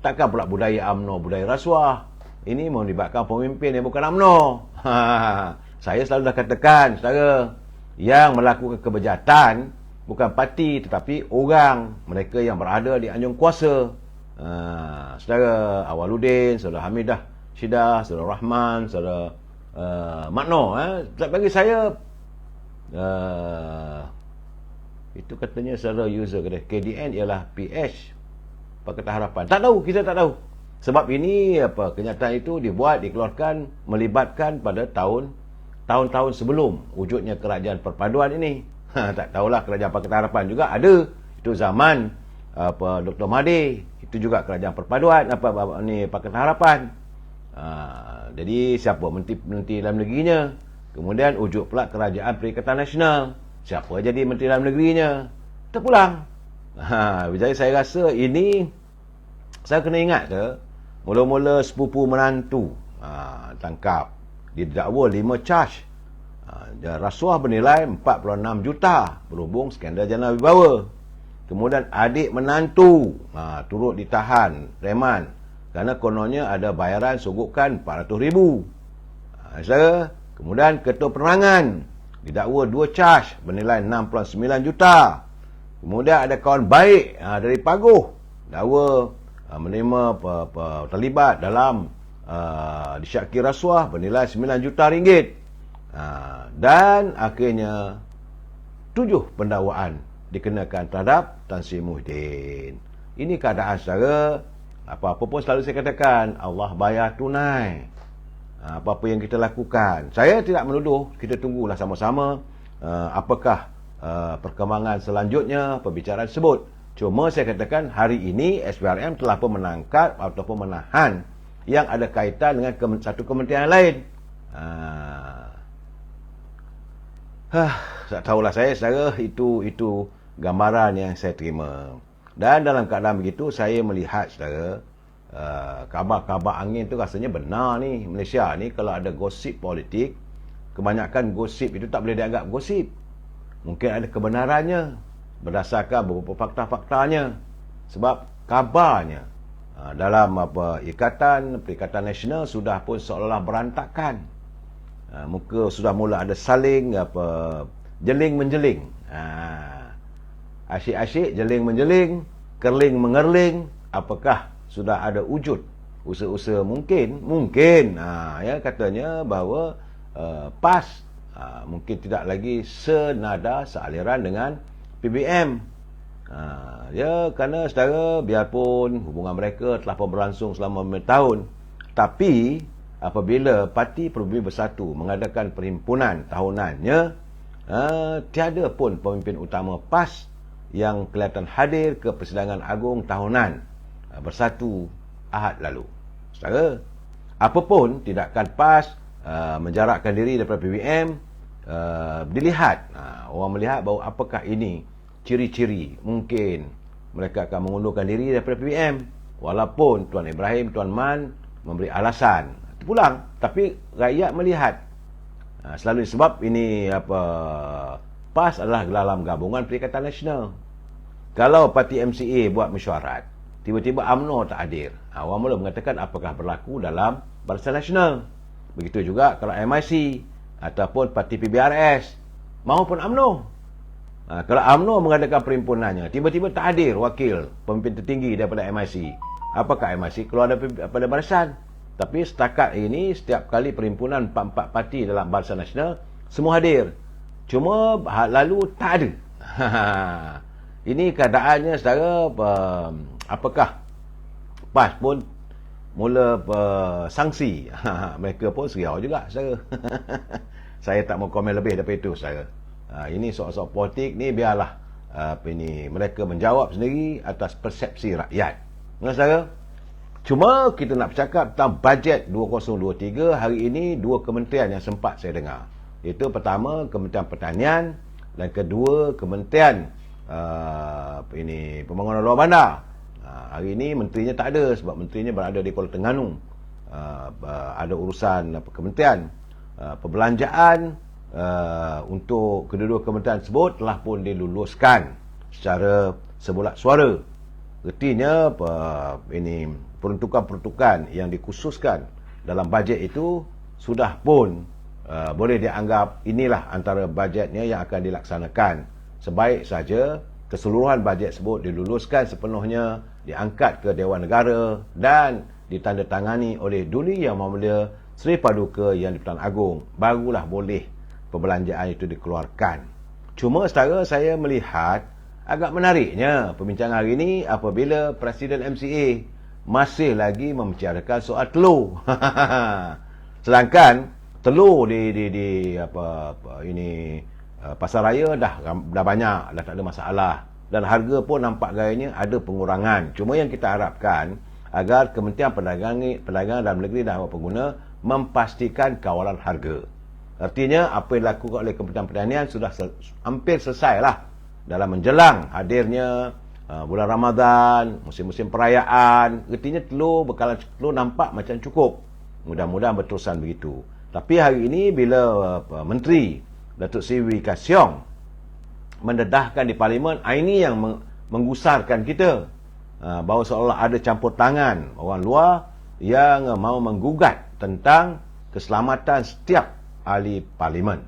Takkan pula budaya UMNO, budaya rasuah. Ini melibatkan pemimpin yang bukan UMNO. Saya selalu dah katakan, saudara, yang melakukan kebejatan bukan parti tetapi orang, mereka yang berada di anjung kuasa. Saudara Awaludin, saudara Hamidah Syidah, saudara Rahman, saudara Makno. Bagi saya, itu katanya saudara user kata KDN ialah PH Pakatan Harapan. Tak tahu, kita tak tahu. Sebab ini kenyataan itu dikeluarkan melibatkan pada tahun-tahun sebelum wujudnya kerajaan perpaduan ini. Tak tahulah kerajaan Pakatan Harapan juga ada. Itu zaman Dr. Mahathir, itu juga kerajaan perpaduan Pakatan Harapan. Jadi siapa menteri dalam negerinya? Kemudian wujud pula kerajaan Perikatan Nasional. Siapa jadi menteri dalam negerinya? Terpulang. Jadi saya rasa ini, saya kena ingat mula-mula sepupu menantu tangkap, didakwa 5 charge, rasuah bernilai 46 juta berhubung skandal Jana Wibawa. Kemudian adik menantu turut ditahan reman kerana kononnya ada bayaran sogokan 400,000. Kemudian ketua penerangan didakwa 2 charge bernilai 69 juta. Kemudian ada kawan baik dari Paguh dakwa menerima terlibat dalam disyaki rasuah bernilai 9 juta ringgit. Dan akhirnya 7 pendakwaan dikenakan terhadap Tan Sri Muhyiddin. Ini keadaan saudara. Apa-apa pun selalu saya katakan, Allah bayar tunai apa-apa yang kita lakukan. Saya tidak menuduh, kita tunggulah sama-sama apakah perkembangan selanjutnya perbicaraan tersebut. Cuma saya katakan hari ini SPRM telah pun menangkap ataupun menahan yang ada kaitan dengan satu kementerian lain. Tak tahulah saya, saudara, itu gambaran yang saya terima. Dan dalam keadaan begitu saya melihat, saudara, kabar-kabar angin tu rasanya benar ni. Malaysia ni kalau ada gosip politik, kebanyakan gosip itu tak boleh dianggap gosip. Mungkin ada kebenarannya berdasarkan beberapa fakta-faktanya. Sebab kabarnya dalam Perikatan Nasional sudah pun seolah-olah berantakan. Muka sudah mula ada saling jeling menjeling. Asyik-asyik jeling menjeling, kerling-mengerling, apakah sudah ada wujud usaha-usaha mungkin ya katanya bahawa PAS mungkin tidak lagi senada sealiran dengan PBM. Ya, kerana saudara, biarpun hubungan mereka telah pun berlangsung selama bertahun, tapi apabila Parti Peribumi Bersatu mengadakan perhimpunan tahunannya, tiada pun pemimpin utama PAS yang kelihatan hadir ke persidangan agung tahunan Bersatu Ahad lalu. Saudara, apapun tindakan PAS menjarakkan diri daripada PBM, dilihat, orang melihat bahawa apakah ini ciri-ciri mungkin mereka akan mengundurkan diri daripada PBM, walaupun Tuan Ibrahim, Tuan Man memberi alasan pulang, tapi rakyat melihat selalu sebab ini PAS adalah dalam gabungan Perikatan Nasional. Kalau parti MCA buat mesyuarat, tiba-tiba UMNO tak hadir, orang mula mengatakan apakah berlaku dalam Barisan Nasional. Begitu juga kalau MIC ataupun parti PBRS maupun UMNO. Kalau UMNO mengadakan perhimpunannya, tiba-tiba tak hadir wakil pemimpin tertinggi daripada MIC, apakah MIC keluar daripada barisan? Tapi setakat ini, setiap kali perhimpunan 4 parti dalam Barisan Nasional, semua hadir. Cuma lalu tak ada. Ini keadaannya, saudara. Apakah PAS pun mula sanksi? Mereka pun seriau juga, saudara. Saya tak mau komen lebih daripada itu, saudara. Ini soal-soal politik ni biarlah mereka menjawab sendiri atas persepsi rakyat. Saudara, cuma kita nak bercakap tentang bajet 2023. Hari ini dua kementerian yang sempat saya dengar, iaitu pertama Kementerian Pertanian dan kedua Kementerian Pembangunan Luar Bandar. Hari ini menterinya tak ada sebab menterinya berada di Kuala Terengganu. Ada urusan kementerian. Perbelanjaan untuk kedua-dua kementerian tersebut telah pun diluluskan secara sebulat suara. Artinya peruntukan-peruntukan yang dikhususkan dalam bajet itu sudah pun boleh dianggap inilah antara bajetnya yang akan dilaksanakan. Sebaik saja keseluruhan bajet tersebut diluluskan sepenuhnya, diangkat ke Dewan Negara dan ditandatangani oleh Duli Yang Mahmulia Seri Paduka Yang di-Pertuan Agong, barulah boleh perbelanjaan itu dikeluarkan. Cuma saudara, saya melihat agak menariknya perbincangan hari ini apabila Presiden MCA masih lagi membicarakan soal telur. Sedangkan telur di pasar raya dah banyak, dah tak ada masalah, dan harga pun nampak gayanya ada pengurangan. Cuma yang kita harapkan agar Kementerian Perdagangan Dalam Negeri dan Awak Pengguna memastikan kawalan harga. Artinya apa yang dilakukan oleh Kementerian Pertanian sudah hampir selesai lah dalam menjelang hadirnya bulan Ramadan, musim-musim perayaan. Artinya bekalan telur nampak macam cukup. Mudah-mudahan berterusan begitu. Tapi hari ini bila Menteri Datuk Seri Wee Ka Siong mendedahkan di Parlimen, ini yang menggusarkan kita, bahawa seolah ada campur tangan orang luar yang mahu menggugat tentang keselamatan setiap ahli Parlimen.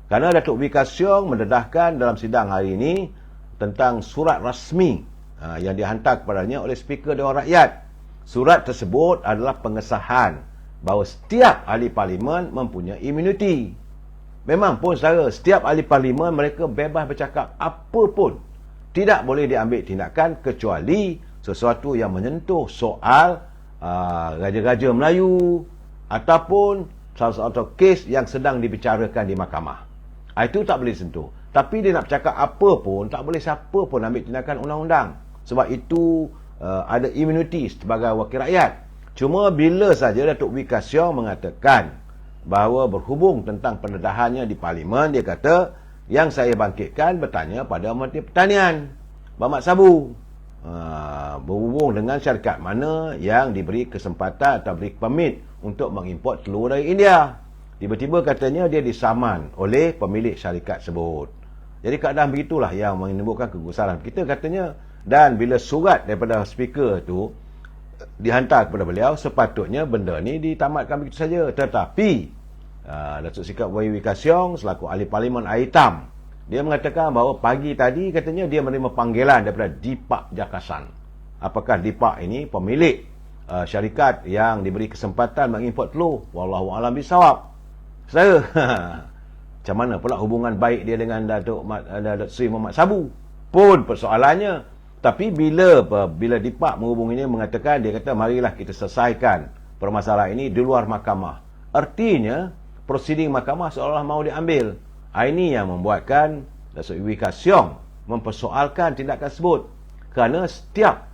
Kerana Datuk Wee Ka Siong mendedahkan dalam sidang hari ini tentang surat rasmi yang dihantar kepadanya oleh Speaker Dewan Rakyat. Surat tersebut adalah pengesahan bahawa setiap ahli Parlimen mempunyai imuniti. Memang pun saudara, setiap ahli Parlimen mereka bebas bercakap apa pun. Tidak boleh diambil tindakan kecuali sesuatu yang menyentuh soal raja-raja Melayu ataupun satu kes yang sedang dibicarakan di mahkamah. Itu tak boleh sentuh. Tapi dia nak bercakap apa pun, tak boleh siapa pun ambil tindakan undang-undang. Sebab itu ada imuniti sebagai wakil rakyat. Cuma bila saja Datuk Wee Ka Siong mengatakan bahawa berhubung tentang pendedahannya di Parlimen, dia kata yang saya bangkitkan bertanya pada Menteri Pertanian Mamat Sabu, berhubung dengan syarikat mana yang diberi kesempatan atau beri permit untuk mengimport telur dari India. Tiba-tiba katanya dia disaman oleh pemilik syarikat tersebut. Jadi keadaan begitulah yang menimbulkan kegusaran kita katanya. Dan bila surat daripada speaker tu dihantar kepada beliau, sepatutnya benda ni ditamatkan begitu saja. Tetapi Datuk Sikap Wee Ka Siong selaku ahli Parlimen Air Hitam, dia mengatakan bahawa pagi tadi katanya dia menerima panggilan daripada Dipak Jakasan. apakah DIPAK ini pemilik syarikat yang diberi kesempatan mengimport telur. Wallahu a'lam bisawab. Saya macam mana pula hubungan baik dia dengan Datuk Seri Muhammad Sabu pun persoalannya. Tapi bila DIPAK menghubunginya, mengatakan, dia kata marilah kita selesaikan permasalahan ini di luar mahkamah. Artinya prosiding mahkamah seolah-olah mau diambil. Ini yang membuatkan Datuk Wee Ka Siong mempersoalkan tindakan tersebut. Kerana setiap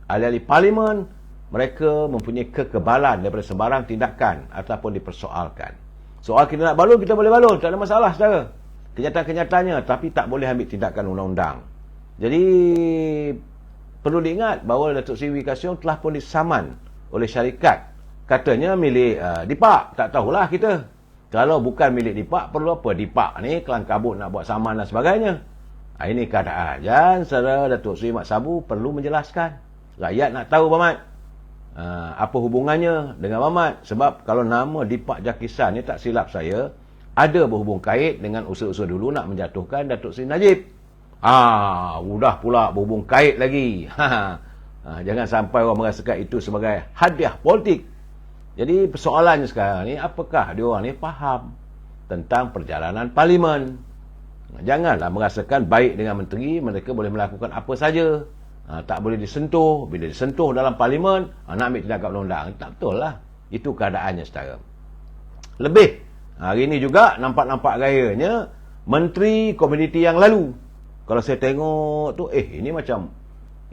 ahli-ahli parlimen, mereka mempunyai kekebalan daripada sembarang tindakan ataupun dipersoalkan. Soal kita nak balun, kita boleh balun, tak ada masalah saudara. Kenyataan-kenyataannya, tapi tak boleh ambil tindakan undang-undang. Jadi perlu diingat bahawa Datuk Seri Wee Ka Siong telah pun disaman oleh syarikat. Katanya milik DIPAK, tak tahulah kita. Kalau bukan milik DIPAK, perlu apa DIPAK ni kelang kabut nak buat saman dan sebagainya. Ini keadaan. Dan saudara Datuk Seri Mat Sabu perlu menjelaskan. Rakyat nak tahu Mamat, apa hubungannya dengan Mamat. Sebab kalau nama DIPAK Jakisan ni tak silap saya, ada berhubung kait dengan usaha-usaha dulu nak menjatuhkan Datuk Seri Najib. Mudah pula berhubung kait lagi. Jangan sampai orang merasakan itu sebagai hadiah politik. Jadi persoalannya sekarang ni, apakah diorang ni faham tentang perjalanan parlimen? Janganlah merasakan baik dengan menteri, mereka boleh melakukan apa saja. Tak boleh disentuh. Bila disentuh dalam parlimen, nak ambil tindakan undang-undang. Tak betul lah. Itu keadaannya sekarang. Lebih, hari ini juga nampak-nampak gayanya menteri komuniti yang lalu. Kalau saya tengok tu, ini macam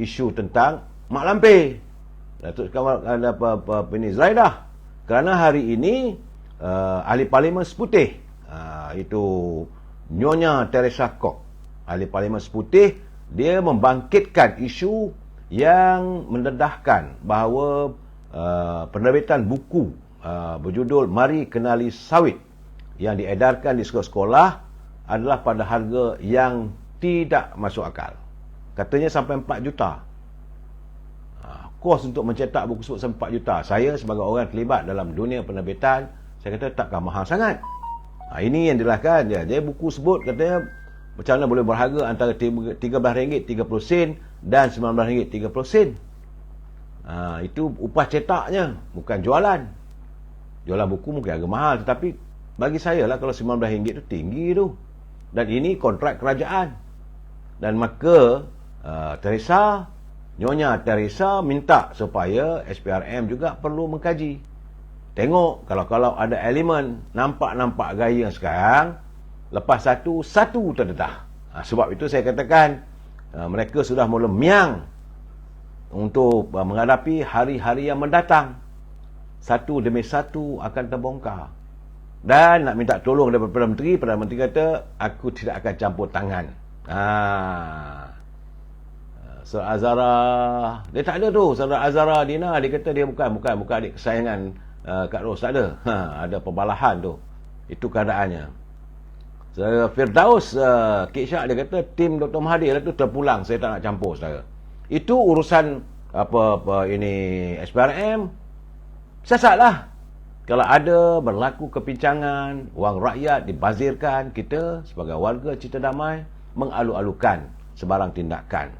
isu tentang Mak Lampir. Datuk ada ini Zaidah. Kerana hari ini ahli parlimen seputih, itu Nyonya Teresa Kok, ahli parlimen seputih, dia membangkitkan isu yang mendedahkan bahawa penerbitan buku berjudul Mari Kenali Sawit yang diedarkan di sekolah-sekolah adalah pada harga yang tidak masuk akal. Katanya sampai 4 juta. Kos untuk mencetak buku tersebut sampai 4 juta. Saya sebagai orang terlibat dalam dunia penerbitan, saya kata takkan mahal sangat. Ini yang dijelaskan dia. Dia buku sebut katanya macam mana boleh berharga antara RM13.30 dan RM19.30. Itu upah cetaknya, bukan jualan. Jualan buku mungkin agak mahal, tetapi bagi saya lah kalau RM19 itu tinggi tu. Dan ini kontrak kerajaan. Dan maka Nyonya Teresa minta supaya SPRM juga perlu mengkaji. Tengok kalau ada elemen nampak-nampak gaya yang sekarang, lepas satu terdedah. Sebab itu saya katakan mereka sudah mula miang untuk menghadapi hari-hari yang mendatang. Satu demi satu akan terbongkar. Dan nak minta tolong daripada Perdana Menteri kata, aku tidak akan campur tangan. Saudara Azhara, dia tak ada tu. Saudara Azhara Dina, dia kata dia bukan adik kesayangan Kak Ros, tak ada. Ada perbalahan tu. Itu keadaannya. Saudara Firdaus Kek Syak, dia kata tim Dr. Mahathir tu terpulang, saya tak nak campur saudara. Itu urusan ini SPRM. Siasatlah. Kalau ada berlaku kepincangan, wang rakyat dibazirkan, kita sebagai warga Cita Damai mengalu-alukan sebarang tindakan.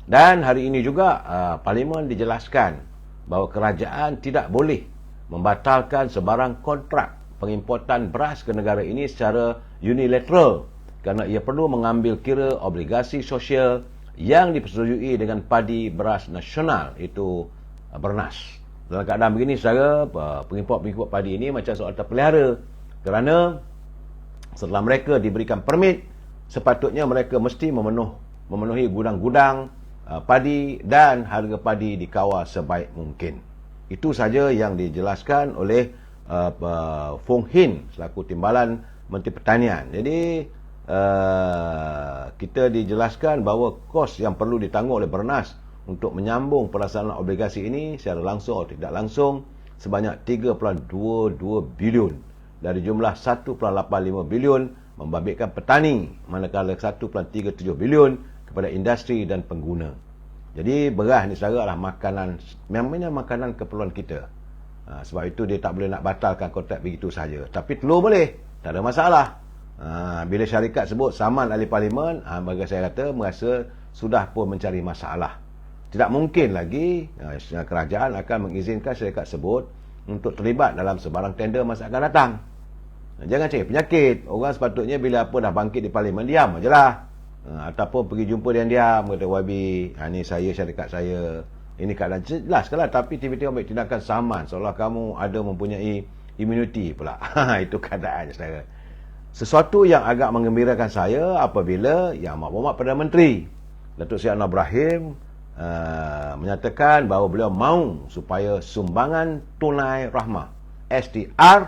Dan hari ini juga parlimen dijelaskan bahawa kerajaan tidak boleh membatalkan sebarang kontrak pengimportan beras ke negara ini secara unilateral kerana ia perlu mengambil kira obligasi sosial yang dipersetujui dengan padi beras nasional, itu Bernas. Dalam keadaan begini, saudara, pengimport-pengimport padi ini macam soal terpelihara kerana setelah mereka diberikan permit, sepatutnya mereka mesti memenuhi gudang-gudang padi dan harga padi dikawal sebaik mungkin. Itu saja yang dijelaskan oleh Fong Hin selaku Timbalan Menteri Pertanian. Jadi kita dijelaskan bahawa kos yang perlu ditanggung oleh Bernas untuk menyambung pelaksanaan obligasi ini secara langsung atau tidak langsung sebanyak 3.22 bilion dari jumlah 1.85 bilion membabitkan petani, manakala 1.37 bilion kepada industri dan pengguna. Jadi beras ni saudara adalah makanan, memangnya makanan keperluan kita. Sebab itu dia tak boleh nak batalkan kontrak begitu saja. Tapi telur boleh, tak ada masalah. Bila syarikat sebut saman ahli parlimen, bagi saya kata merasa sudah pun mencari masalah. tidak mungkin lagi kerajaan akan mengizinkan syarikat sebut untuk terlibat dalam sebarang tender masa akan datang. Jangan cari penyakit. Orang sepatutnya bila apa dah bangkit di parlimen, diam je lah. Ataupun pergi jumpa diam-diam, kata YB, ni saya, syarikat saya, ini keadaan jelas lah. Tapi tiba-tiba ambil tindakan saman, seolah kamu ada mempunyai immunity pula. Itu keadaan saudara. Sesuatu yang agak menggembirakan saya apabila Yang Amat Perdana Menteri Datuk Seri Anwar Ibrahim menyatakan bahawa beliau mahu supaya sumbangan tunai rahmah STR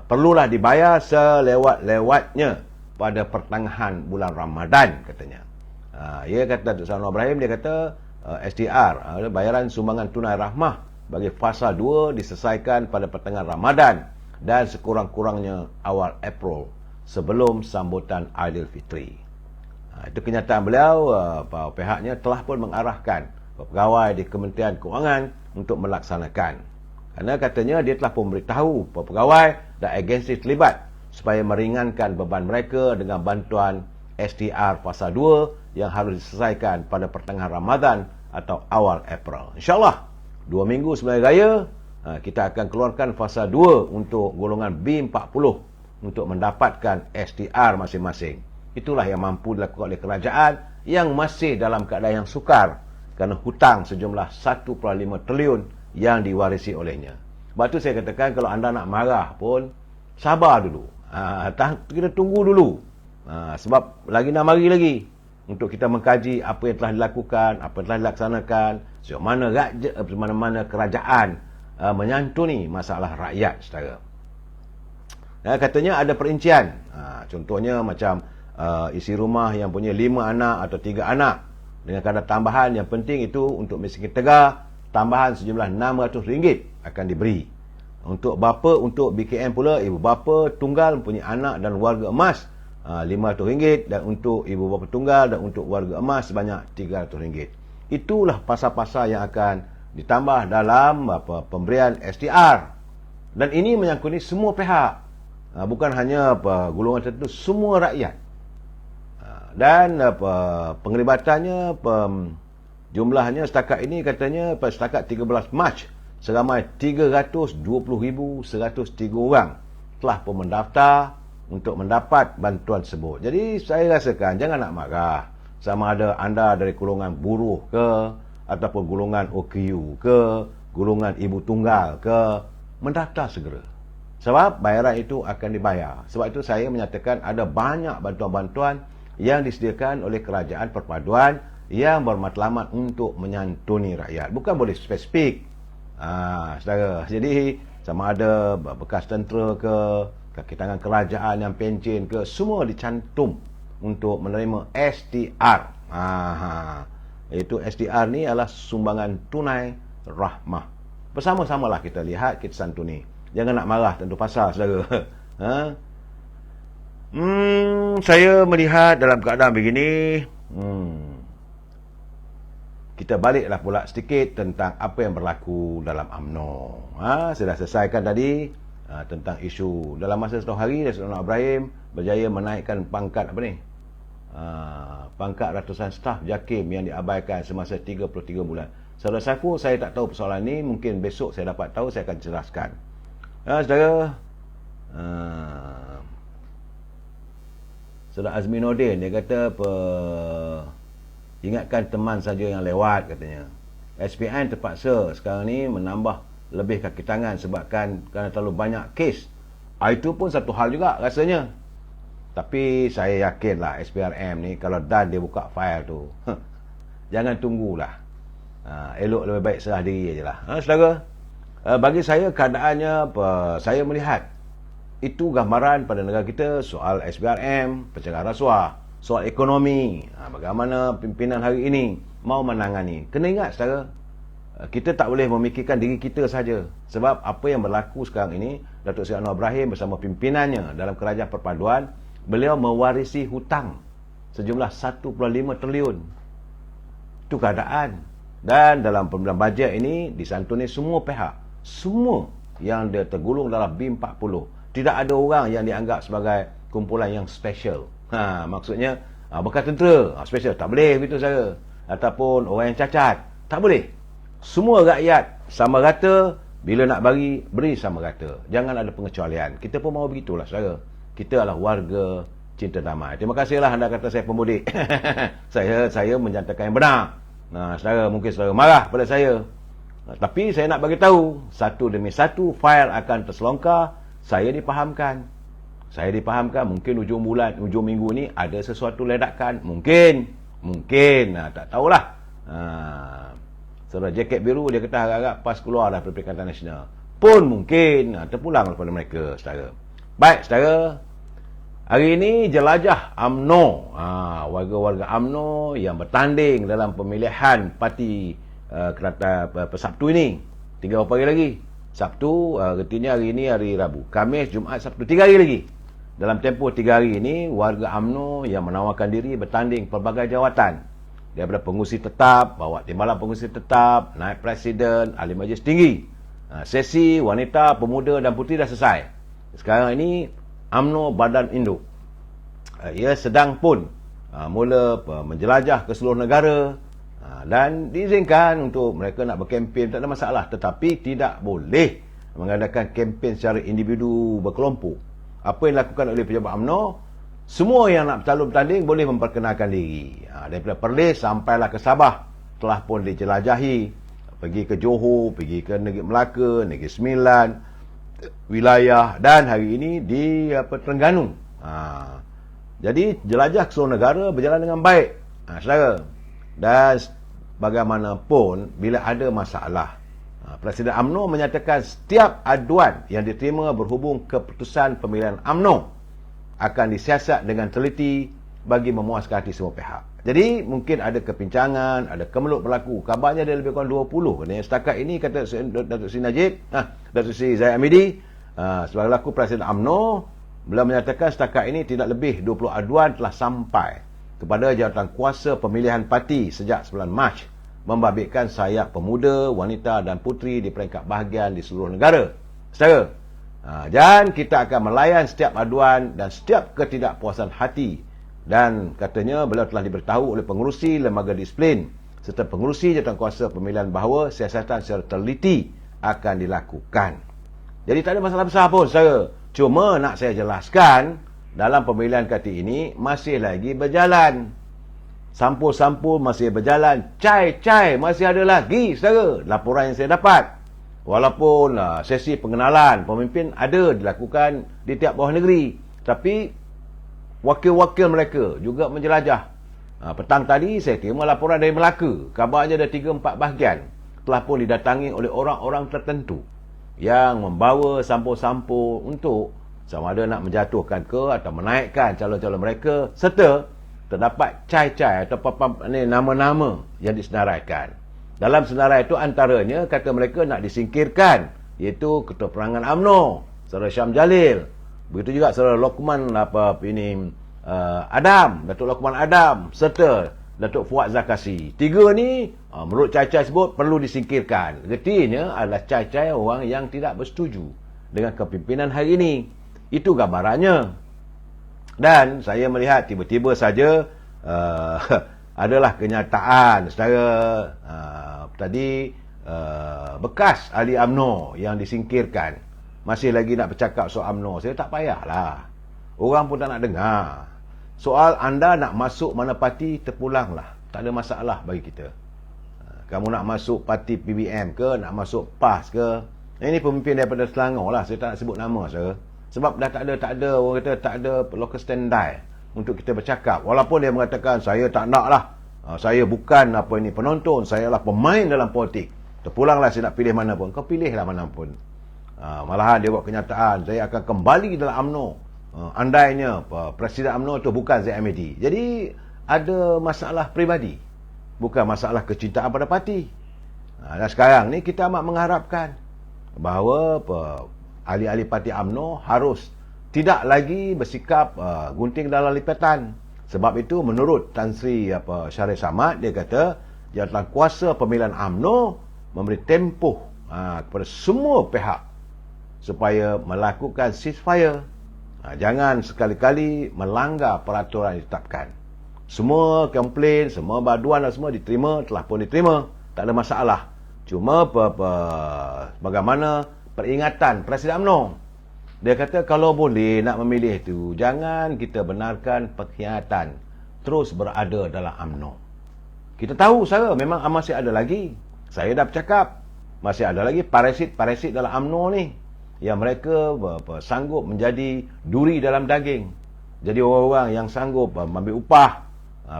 perlulah dibayar selewat-lewatnya pada pertengahan bulan Ramadan, katanya. Ia kata, Datuk Seri Anwar Ibrahim, dia kata STR, bayaran sumbangan tunai rahmah bagi fasa 2 diselesaikan pada pertengahan Ramadan dan sekurang-kurangnya awal April sebelum sambutan Aidilfitri. Itu kenyataan beliau. Pihaknya telah pun mengarahkan pegawai di Kementerian Kewangan untuk melaksanakan. Kerana katanya dia telah pun beritahu pegawai dan agensi terlibat supaya meringankan beban mereka dengan bantuan STR fasa 2 yang harus diselesaikan pada pertengahan Ramadan atau awal April. InsyaAllah 2 minggu sebelum raya kita akan keluarkan fasa 2 untuk golongan B40 untuk mendapatkan STR masing-masing. Itulah yang mampu dilakukan oleh kerajaan yang masih dalam keadaan yang sukar kerana hutang sejumlah 1.5 triliun yang diwarisi olehnya. Sebab tu saya katakan, kalau anda nak marah pun sabar dulu. Kita tunggu dulu. Sebab lagi nak mari lagi untuk kita mengkaji apa yang telah dilakukan, apa yang telah dilaksanakan, sejauh mana kerajaan menyantuni masalah rakyat, saudara. Katanya ada perincian. Contohnya macam isi rumah yang punya 5 anak atau 3 anak dengan kadar tambahan yang penting itu untuk miskin tegar, tambahan sejumlah RM600 akan diberi. Untuk bapa, untuk BKM pula, ibu bapa tunggal mempunyai anak dan warga emas RM500, dan untuk ibu bapa tunggal dan untuk warga emas sebanyak RM300. Itulah pasal-pasal yang akan ditambah dalam pemberian STR. Dan ini menyangkut semua pihak, bukan hanya golongan tertentu, semua rakyat. Dan penglibatannya, jumlahnya setakat ini katanya setakat 13 Mac seramai 320,103 orang telah pun mendaftar untuk mendapat bantuan tersebut. Jadi saya rasakan jangan nak marah, sama ada anda dari golongan buruh ke, ataupun golongan OKU ke, golongan ibu tunggal ke, mendaftar segera. Sebab bayaran itu akan dibayar. Sebab itu saya menyatakan ada banyak bantuan-bantuan yang disediakan oleh kerajaan perpaduan yang bermatlamat untuk menyantuni rakyat. Bukan boleh spesifik, saudara. Jadi sama ada bekas tentera ke, kaki tangan kerajaan yang pencen ke, semua dicantum untuk menerima STR. Iaitu STR ni adalah sumbangan tunai rahmah. Bersama-samalah kita lihat, kita santuni. Jangan nak marah tentu pasal, saudara. Saya melihat dalam keadaan begini, kita baliklah pula sedikit tentang apa yang berlaku dalam UMNO. Saya dah selesaikan tadi tentang isu dalam masa 1 hari, Datuk Anwar Ibrahim berjaya menaikkan pangkat pangkat ratusan staf JAKIM yang diabaikan semasa 33 bulan. Saudara Saiful, saya tak tahu persoalan ini, mungkin besok saya dapat tahu, saya akan jelaskan. Saudara, Saudara Azmi Nordin, dia kata ingatkan teman saja yang lewat, katanya. SPN terpaksa sekarang ni menambah lebih kaki tangan sebabkan kerana terlalu banyak kes. Itu pun satu hal juga rasanya. Tapi saya yakinlah SPRM ni kalau dah dia buka file tu, jangan tunggulah. Elok lebih baik serah diri je lah. Saudara, bagi saya keadaannya, saya melihat itu gambaran pada negara kita soal SPRM, pencegahan rasuah, soal ekonomi, bagaimana pimpinan hari ini mau menangani. Kena ingat, saudara, kita tak boleh memikirkan diri kita saja. Sebab apa yang berlaku sekarang ini, Datuk Seri Anwar Ibrahim bersama pimpinannya dalam kerajaan perpaduan, beliau mewarisi hutang sejumlah 1.5 triliun. Itu keadaan. Dan dalam pemberian bajet ini disantuni semua pihak, semua yang dia tergolong dalam B40. Tidak ada orang yang dianggap sebagai kumpulan yang special. Maksudnya bekas tentera special, tak boleh begitu, saya. Ataupun orang yang cacat Tak boleh. Semua rakyat sama rata, bila nak beri sama rata. Jangan ada pengecualian. Kita pun mahu begitulah, saudara. Kita adalah warga cinta damai. Terima kasihlah anda kata saya pemudik. saya menyatakan yang benar. Saudara, mungkin saudara marah pada saya. Tapi saya nak bagi tahu, satu demi satu fail akan terselongkar. Saya dipahamkan. Mungkin ujung minggu ni ada sesuatu ledakan. Mungkin. Tak tahulah. Saudara jaket biru dia kata harap-harap PAS keluar dah Perikatan Nasional. Pun mungkin terpulang kepada mereka, saudara. Baik, saudara. Hari ini jelajah UMNO. Warga-warga UMNO yang bertanding dalam pemilihan parti Sabtu ini. 3 hari lagi. Sabtu, artinya hari ini hari Rabu. Khamis, Jumaat, Sabtu. 3 hari lagi. Dalam tempoh 3 hari ini, warga UMNO yang menawarkan diri bertanding pelbagai jawatan. Daripada pengurusi tetap, bawa timbalan pengurusi tetap, naib presiden, ahli majlis tinggi. Sesi wanita, pemuda dan puteri dah selesai. Sekarang ini UMNO Badan Induk. Ia sedang pun mula menjelajah ke seluruh negara dan diizinkan untuk mereka nak berkempen, tak ada masalah. Tetapi tidak boleh mengadakan kempen secara individu berkelompok. Apa yang dilakukan oleh pejabat UMNO, semua yang nak bertanding boleh memperkenalkan diri. Daripada Perlis sampailah ke Sabah telah pun dijelajahi. Pergi ke Johor, pergi ke Negeri Melaka, Negeri Sembilan, wilayah, dan hari ini di Terengganu. Jadi jelajah ke seluruh negara berjalan dengan baik, saudara. Dan bagaimanapun bila ada masalah, Presiden UMNO menyatakan setiap aduan yang diterima berhubung keputusan pemilihan UMNO akan disiasat dengan teliti bagi memuaskan hati semua pihak. Jadi mungkin ada kepincangan, ada kemelut berlaku. Kabarnya ada lebih kurang 20. Setakat ini kata Datuk Seri Najib, Datuk Seri Zahid Hamidi, sebagai laku Presiden UMNO, beliau menyatakan setakat ini tidak lebih 20 aduan telah sampai kepada jawatan kuasa pemilihan parti sejak 9 Mac, membabitkan sayap pemuda, wanita dan puteri di peringkat bahagian di seluruh negara. Saudara, dan kita akan melayan setiap aduan dan setiap ketidakpuasan hati. Dan katanya beliau telah diberitahu oleh pengerusi lembaga disiplin serta pengerusi jawatan kuasa pemilihan bahawa siasatan secara teliti akan dilakukan. Jadi tak ada masalah besar pun, saudara. Cuma nak saya jelaskan, dalam pemilihan kali ini masih lagi berjalan. Sampul-sampul masih berjalan. Cai-cai masih ada lagi, saudara. Laporan yang saya dapat. Walaupun sesi pengenalan pemimpin ada dilakukan di tiap bawah negeri. Tapi wakil-wakil mereka juga menjelajah. Petang tadi saya terima laporan dari Melaka. Kabarnya ada 3-4 bahagian telah pun didatangi oleh orang-orang tertentu yang membawa sampul-sampul untuk sama ada nak menjatuhkan ke atau menaikkan calon-calon mereka, serta terdapat cai-cai atau nama-nama yang disenaraikan. Dalam senarai itu antaranya kata mereka nak disingkirkan, iaitu Ketua Perangan UMNO Saudara Syam Jalil. Begitu juga Saudara Lokman Adam, Datuk Lokman Adam, serta Datuk Fuad Zakasi. 3 ni menurut cai-cai sebut perlu disingkirkan. Artinya adalah cai-cai orang yang tidak bersetuju dengan kepimpinan hari ini. Itu gambarannya. Dan saya melihat tiba-tiba saja adalah kenyataan saudara tadi bekas ahli UMNO yang disingkirkan. Masih lagi nak bercakap soal UMNO. Saya tak payahlah. Orang pun tak nak dengar. Soal anda nak masuk mana parti, terpulanglah. Tak ada masalah bagi kita. Kamu nak masuk parti PBM ke, nak masuk PAS ke. Ini pemimpin daripada Selangor lah. Saya tak nak sebut nama, saudara. Sebab dah tak ada, orang kata tak ada local standby untuk kita bercakap. Walaupun dia mengatakan, saya tak nak lah. Saya bukan penonton. Saya lah pemain dalam politik. Terpulanglah saya nak pilih mana pun. Kau pilihlah mana pun. Malahan dia buat kenyataan, saya akan kembali dalam UMNO. Andainya Presiden UMNO itu bukan Zahid Hamidi. Jadi ada masalah peribadi, bukan masalah kecintaan pada parti. Dan sekarang ni kita amat mengharapkan bahawa ahli-ahli parti UMNO harus tidak lagi bersikap gunting dalam lipatan. Sebab itu menurut Tan Sri Syarif Samad, dia kata jawatan kuasa pemilihan UMNO memberi tempoh kepada semua pihak supaya melakukan ceasefire. Jangan sekali-kali melanggar peraturan yang ditetapkan. Semua komplain, semua baduan dan semua diterima, telah pun diterima. Tak ada masalah. Cuma bagaimana peringatan Presiden UMNO. Dia kata kalau boleh nak memilih tu, jangan kita benarkan pengkhianatan terus berada dalam UMNO. Kita tahu saya memang masih ada lagi. Saya dah bercakap, masih ada lagi parasit-parasit dalam UMNO ni yang mereka sanggup menjadi duri dalam daging. Jadi orang-orang yang sanggup ambil upah,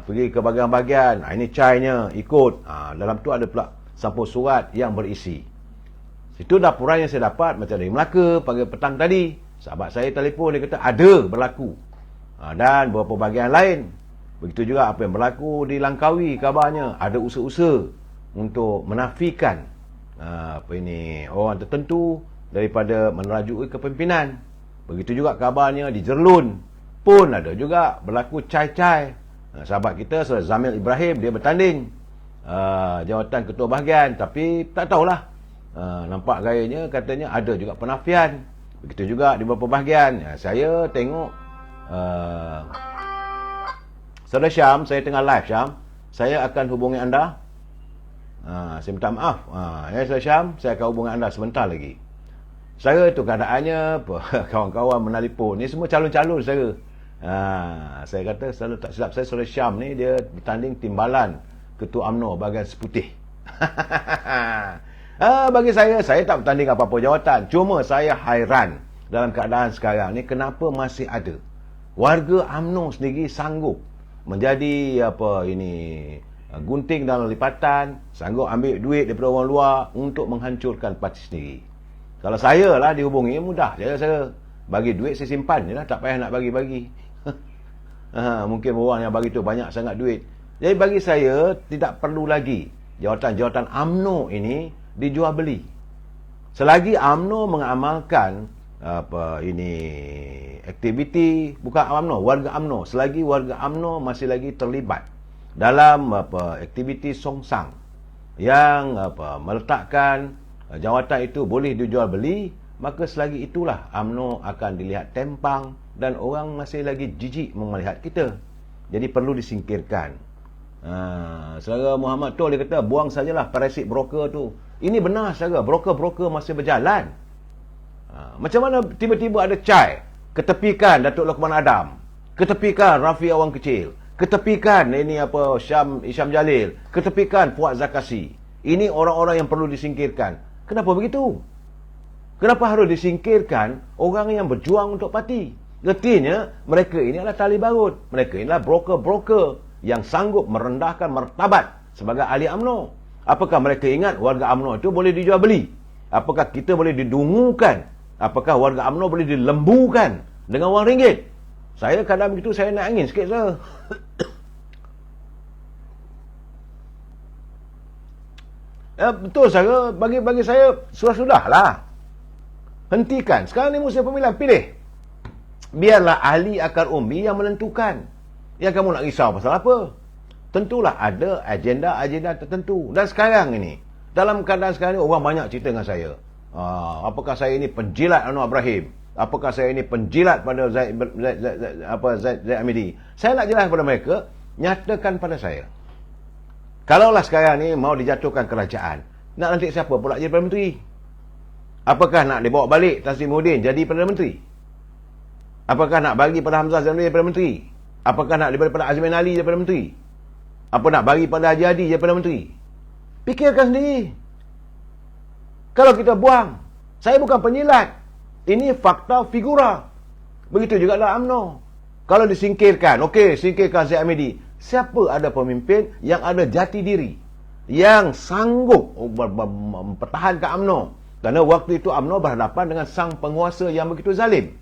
pergi ke bahagian-bahagian, ini cainya ikut, dalam tu ada pula sampul surat yang berisi. Itu laporan yang saya dapat macam dari Melaka pagi petang tadi. Sahabat saya telefon, dia kata ada berlaku, dan beberapa bahagian lain. Begitu juga apa yang berlaku di Langkawi, kabarnya ada usaha-usaha untuk menafikan orang tertentu daripada menerajui kepimpinan. Begitu juga kabarnya di Jerlun pun ada juga berlaku cai-cai. Sahabat kita Saudara Zamil Ibrahim, dia bertanding jawatan ketua bahagian, tapi tak tahulah, nampak gayanya katanya ada juga penafian. Begitu juga di beberapa bahagian. Saya tengok Saudara Syam, saya tengah live Syam, saya akan hubungi anda. Saya minta maaf. Saudara Syam, saya akan hubungi anda sebentar lagi. Saya tu keadaannya kawan-kawan menelpon, ni semua calon-calon saya. Saya kata selalu tak silap saya, Saudara Syam ni dia bertanding timbalan Ketua UMNO bahagian seputih. Bagi saya tak bertanding apa-apa jawatan. Cuma saya hairan dalam keadaan sekarang ni, kenapa masih ada warga UMNO sendiri sanggup menjadi gunting dalam lipatan, sanggup ambil duit daripada orang luar untuk menghancurkan parti sendiri. Kalau saya lah dihubungi, mudah je saya bagi duit, saya simpan je lah, tak payah nak bagi-bagi. Mungkin orang yang bagi tu banyak sangat duit. Jadi bagi saya tidak perlu lagi jawatan-jawatan UMNO ini dijual beli. Selagi UMNO mengamalkan aktiviti, bukan UMNO, warga UMNO, selagi warga UMNO masih lagi terlibat dalam aktiviti songsang yang meletakkan jawatan itu boleh dijual beli, maka selagi itulah UMNO akan dilihat tempang dan orang masih lagi jijik melihat kita. Jadi perlu disingkirkan. Saudara Muhammad Tol, dia kata buang sajalah parasit broker tu. Ini benar saudara, broker-broker masih berjalan. Macam mana tiba-tiba ada cai, ketepikan Datuk Lokman Adam, ketepikan Rafi Awang Kecil, ketepikan Syam Jalil, ketepikan Fuad Zakasi. Ini orang-orang yang perlu disingkirkan. Kenapa begitu? Kenapa harus disingkirkan orang yang berjuang untuk parti? Artinya mereka ini adalah tali barut. Mereka ini adalah broker-broker yang sanggup merendahkan martabat sebagai ahli UMNO. Apakah mereka ingat warga UMNO itu boleh dijual beli? Apakah kita boleh didungukan? Apakah warga UMNO boleh dilembukan dengan wang ringgit? Saya kadang begitu, saya naik angin sikit saja. Betul saya, bagi saya sudah-sudahlah. Hentikan. Sekarang ni musim pemilihan, pilih. Biarlah ahli akar umbi yang menentukan. Yang kamu nak risau pasal apa? Tentulah ada agenda-agenda tertentu. Dan sekarang ini, dalam keadaan sekarang ini, orang banyak cerita dengan saya. Apakah saya ini penjilat Anwar Ibrahim? Apakah saya ini penjilat pada Zaid Amidi? Saya nak jelas kepada mereka, nyatakan pada saya. Kalaulah sekarang ni mau dijatuhkan kerajaan, nak lantik siapa pula jadi Perdana Menteri? Apakah nak dibawa balik Tan Sri Muhyiddin jadi Perdana Menteri? Apakah nak bagi pada Hamzah Zainul jadi Perdana Menteri? Apakah nak diberi pada Azmin Ali jadi Perdana Menteri? Apa nak bagi pada Haji Hadi jadi Perdana Menteri? Fikirkan sendiri. Kalau kita buang, saya bukan penyilat. Ini fakta figura. Begitu juga dalam UMNO. Kalau disingkirkan, okey, singkirkan Zaid Amidi. Siapa ada pemimpin yang ada jati diri, yang sanggup mempertahankan UMNO? Kerana waktu itu UMNO berhadapan dengan sang penguasa yang begitu zalim,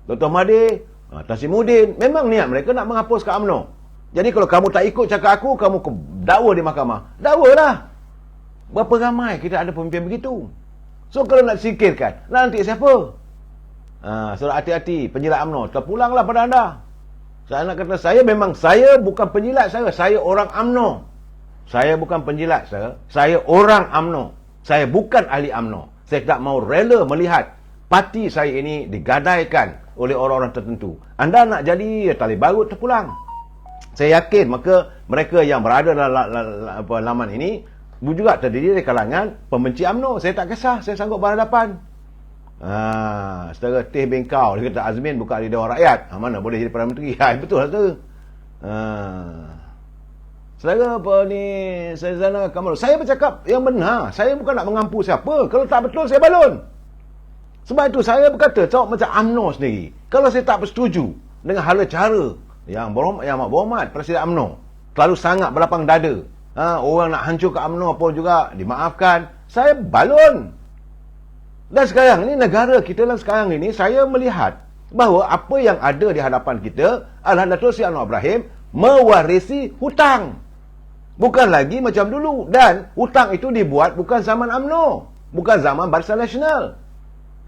Dr. Mahathir, Tan Sri Muhyiddin. Memang niat mereka nak menghapuskan UMNO. Jadi kalau kamu tak ikut cakap aku, kamu dakwa di mahkamah. Dakwalah. Berapa ramai kita ada pemimpin begitu. So kalau nak singkirkan, nanti siapa? So hati-hati penjilat UMNO. Terpulanglah pada anda. Saya nak kata, saya bukan penjilat saya orang UMNO. Saya bukan penjilat saya orang UMNO. Saya bukan ahli UMNO. Saya tak mau rela melihat parti saya ini digadaikan oleh orang-orang tertentu. Anda nak jadi tali barut, terpulang. Saya yakin maka mereka yang berada dalam laman ini juga terdiri dari kalangan pembenci UMNO. Saya tak kisah, saya sanggup berhadapan. Saudara Teh Bengkau, dia kata Azmin bukan di Dewan Rakyat. Mana boleh jadi Perdana Menteri? Betul lah tu. Saudara apa ni, Saizana Kamal, saya bercakap yang benar. Saya bukan nak mengampu siapa. Kalau tak betul, saya balon. Sebab itu saya berkata, macam UMNO sendiri. Kalau saya tak bersetuju dengan hala cara yang berhormat Presiden UMNO, terlalu sangat berlapang dada, orang nak hancurkan UMNO pun juga dimaafkan, saya balon. Dan sekarang ni negara kita dalam sekarang ini, saya melihat bahawa apa yang ada di hadapan kita adalah Datuk Seri Anwar Ibrahim mewarisi hutang. Bukan lagi macam dulu. Dan hutang itu dibuat bukan zaman UMNO, bukan zaman Barisan Nasional.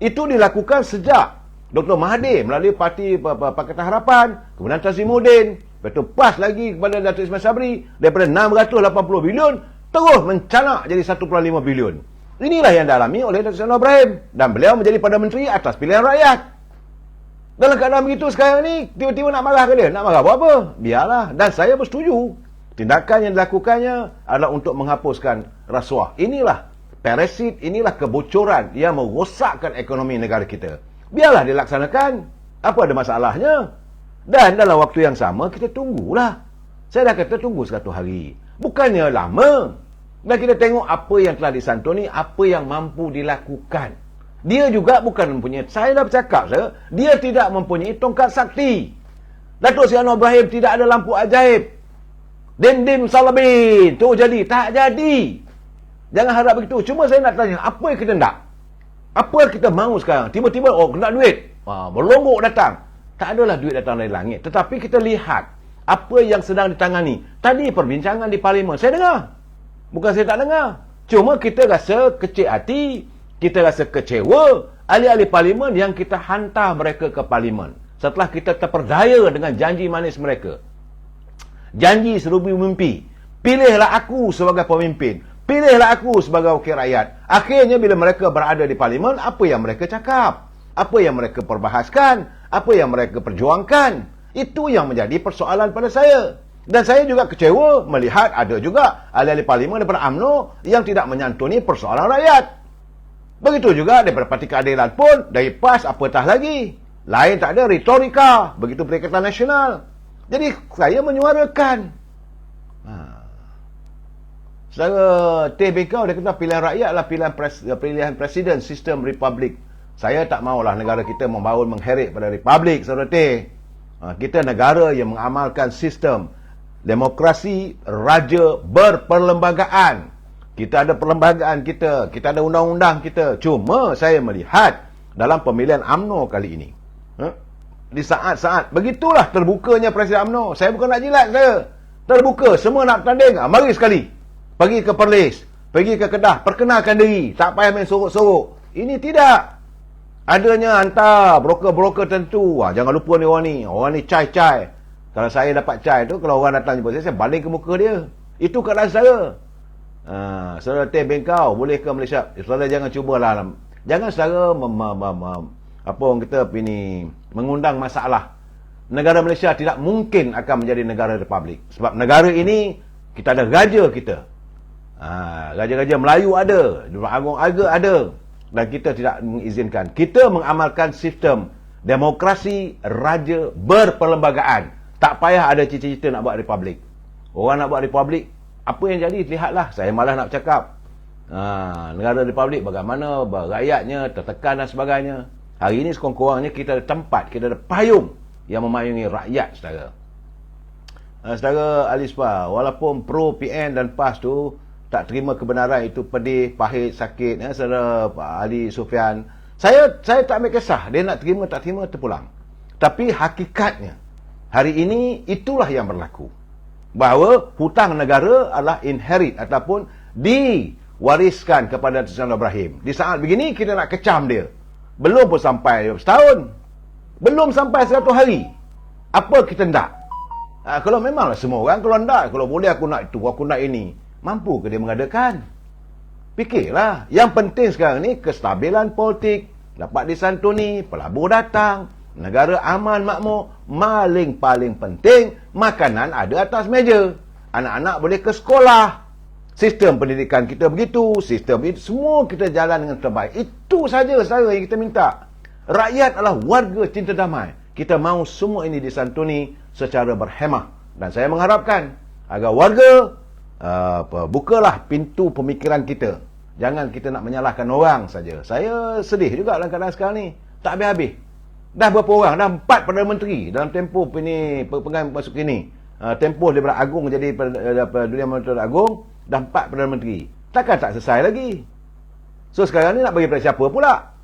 Itu dilakukan sejak Dr. Mahathir melalui Parti Pakatan Harapan, kemudian Tazimuddin, lepas tu PAS lagi kepada Datuk Ismail Sabri, daripada 680 bilion terus mencanak jadi 1.5 bilion. Inilah yang dialami oleh Datuk Seri Anwar Ibrahim, dan beliau menjadi Perdana Menteri atas pilihan rakyat. Dalam keadaan begitu sekarang ni, tiba-tiba nak marah ke dia? Nak marah buat apa? Biarlah. Dan saya bersetuju. Tindakan yang dilakukannya adalah untuk menghapuskan rasuah. Inilah parasit, inilah kebocoran yang merosakkan ekonomi negara kita. Biarlah dilaksanakan. Apa ada masalahnya? Dan dalam waktu yang sama, kita tunggulah. Saya dah kata tunggu 100 hari. Bukannya lama. Dan kita tengok apa yang telah disantuni, apa yang mampu dilakukan. Dia juga bukan mempunyai, saya dah bercakap, dia tidak mempunyai tongkat sakti. Datuk Seri Anwar Ibrahim tidak ada lampu ajaib. Dim-dim salabin, tu jadi, tak jadi. Jangan harap begitu. Cuma saya nak tanya, apa yang kita nak? Apa yang kita mahu sekarang? Tiba-tiba, kena duit. Berlombok datang. Tak adalah duit datang dari langit. Tetapi kita lihat apa yang sedang ditangani. Tadi perbincangan di Parlimen, saya dengar. Bukan saya tak dengar. Cuma kita rasa kecil hati, kita rasa kecewa ahli-ahli Parlimen yang kita hantar mereka ke Parlimen. Setelah kita terperdaya dengan janji manis mereka. Janji serupa mimpi. Pilihlah aku sebagai pemimpin. Pilihlah aku sebagai wakil rakyat. Akhirnya bila mereka berada di Parlimen, apa yang mereka cakap? Apa yang mereka perbahaskan? Apa yang mereka perjuangkan? Itu yang menjadi persoalan pada saya. Dan saya juga kecewa melihat ada juga ahli-ahli Parlimen daripada UMNO yang tidak menyantuni persoalan rakyat. Begitu juga daripada Parti Keadilan pun, dari PAS apatah lagi. Lain tak ada retorika. Begitu Perikatan Nasional. Jadi saya menyuarakan. Saudara Teh Bengkau, dia kata pilihan rakyat adalah pilihan presiden sistem republik. Saya tak maulah negara kita membangun mengheret pada republik, saudara Teh. Kita negara yang mengamalkan sistem demokrasi raja berperlembagaan. Kita ada perlembagaan kita ada undang-undang kita. Cuma saya melihat dalam pemilihan UMNO kali ini, di saat-saat begitulah terbukanya Presiden UMNO. Saya bukan nak jilat saya. Terbuka, semua nak bertanding. Mari sekali. Pergi ke Perlis, pergi ke Kedah, perkenalkan diri. Tak payah main sorok-sorok. Ini tidak. Adanya hantar broker-broker tentu. Jangan lupa ni orang ni. Orang ni cai-cai. Kalau saya dapat cai tu, kalau orang datang jumpa saya baling ke muka dia. Itu keadaan saya. Saudara Teh Bengkau, boleh ke Malaysia? Saudara jangan cubalah. Jangan saudara apa orang kita ini mengundang masalah. Negara Malaysia tidak mungkin akan menjadi negara republik. Sebab negara ini, kita ada raja kita. Raja-raja Melayu ada. Dewan Agung ada. Dan kita tidak mengizinkan. Kita mengamalkan sistem demokrasi raja berperlembagaan. Tak payah ada cita-cita nak buat republik. Orang nak buat republik, apa yang jadi, lihatlah. Saya malah nak cakap. Negara republik bagaimana, rakyatnya tertekan dan sebagainya. Hari ini sekurang-kurangnya kita ada tempat, kita ada payung yang memayungi rakyat, saudara. Saudara Alispa, walaupun pro PN dan PAS tu tak terima kebenaran, itu pedih, pahit, sakit, saudara Ali Sufian. Saya tak ambil kisah. Dia nak terima, tak terima, terpulang. Tapi hakikatnya, hari ini itulah yang berlaku. Bahawa hutang negara adalah inherit ataupun diwariskan kepada Datuk Seri Anwar Ibrahim. Di saat begini, kita nak kecam dia. Belum pun sampai setahun. Belum sampai 100 hari. Apa kita nak? Kalau memanglah semua orang, kalau nak, kalau boleh aku nak itu, aku nak ini. Mampu ke dia mengadakan? Fikirlah. Yang penting sekarang ni, kestabilan politik, dapat disantuni, pelabur datang, negara aman makmur, paling penting, makanan ada atas meja. Anak-anak boleh ke sekolah. Sistem pendidikan kita begitu, sistem itu semua kita jalan dengan terbaik. Itu saja saya yang kita minta. Rakyat adalah warga cinta damai. Kita mahu semua ini disantuni secara berhemah. Dan saya mengharapkan agar warga bukalah pintu pemikiran kita. Jangan kita nak menyalahkan orang saja. Saya sedih juga dalam keadaan sekarang ni. Tak habis-habis. Dah berapa orang? Dah 4 Perdana Menteri dalam tempoh ini perpenggan masuk ini. Tempoh daripada Agung jadi Dunia Moneter Agung, dah 4 Perdana Menteri. Takkan tak selesai lagi. So sekarang ni nak bagi pada siapa pula?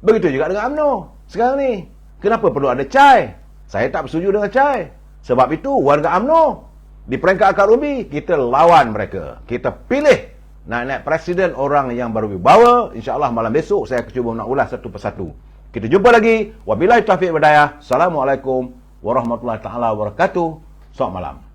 Begitu juga dengan UMNO. Sekarang ni, kenapa perlu ada CHAI? Saya tak bersetuju dengan CHAI. Sebab itu warga UMNO di peringkat akar umbi, kita lawan mereka. Kita pilih nak presiden orang yang baru berbawa. InsyaAllah malam besok saya akan cuba nak ulas satu persatu. Kita jumpa lagi. Wabillahi taufiq wal hidayah. Assalamualaikum warahmatullahi taala wabarakatuh. Selamat malam.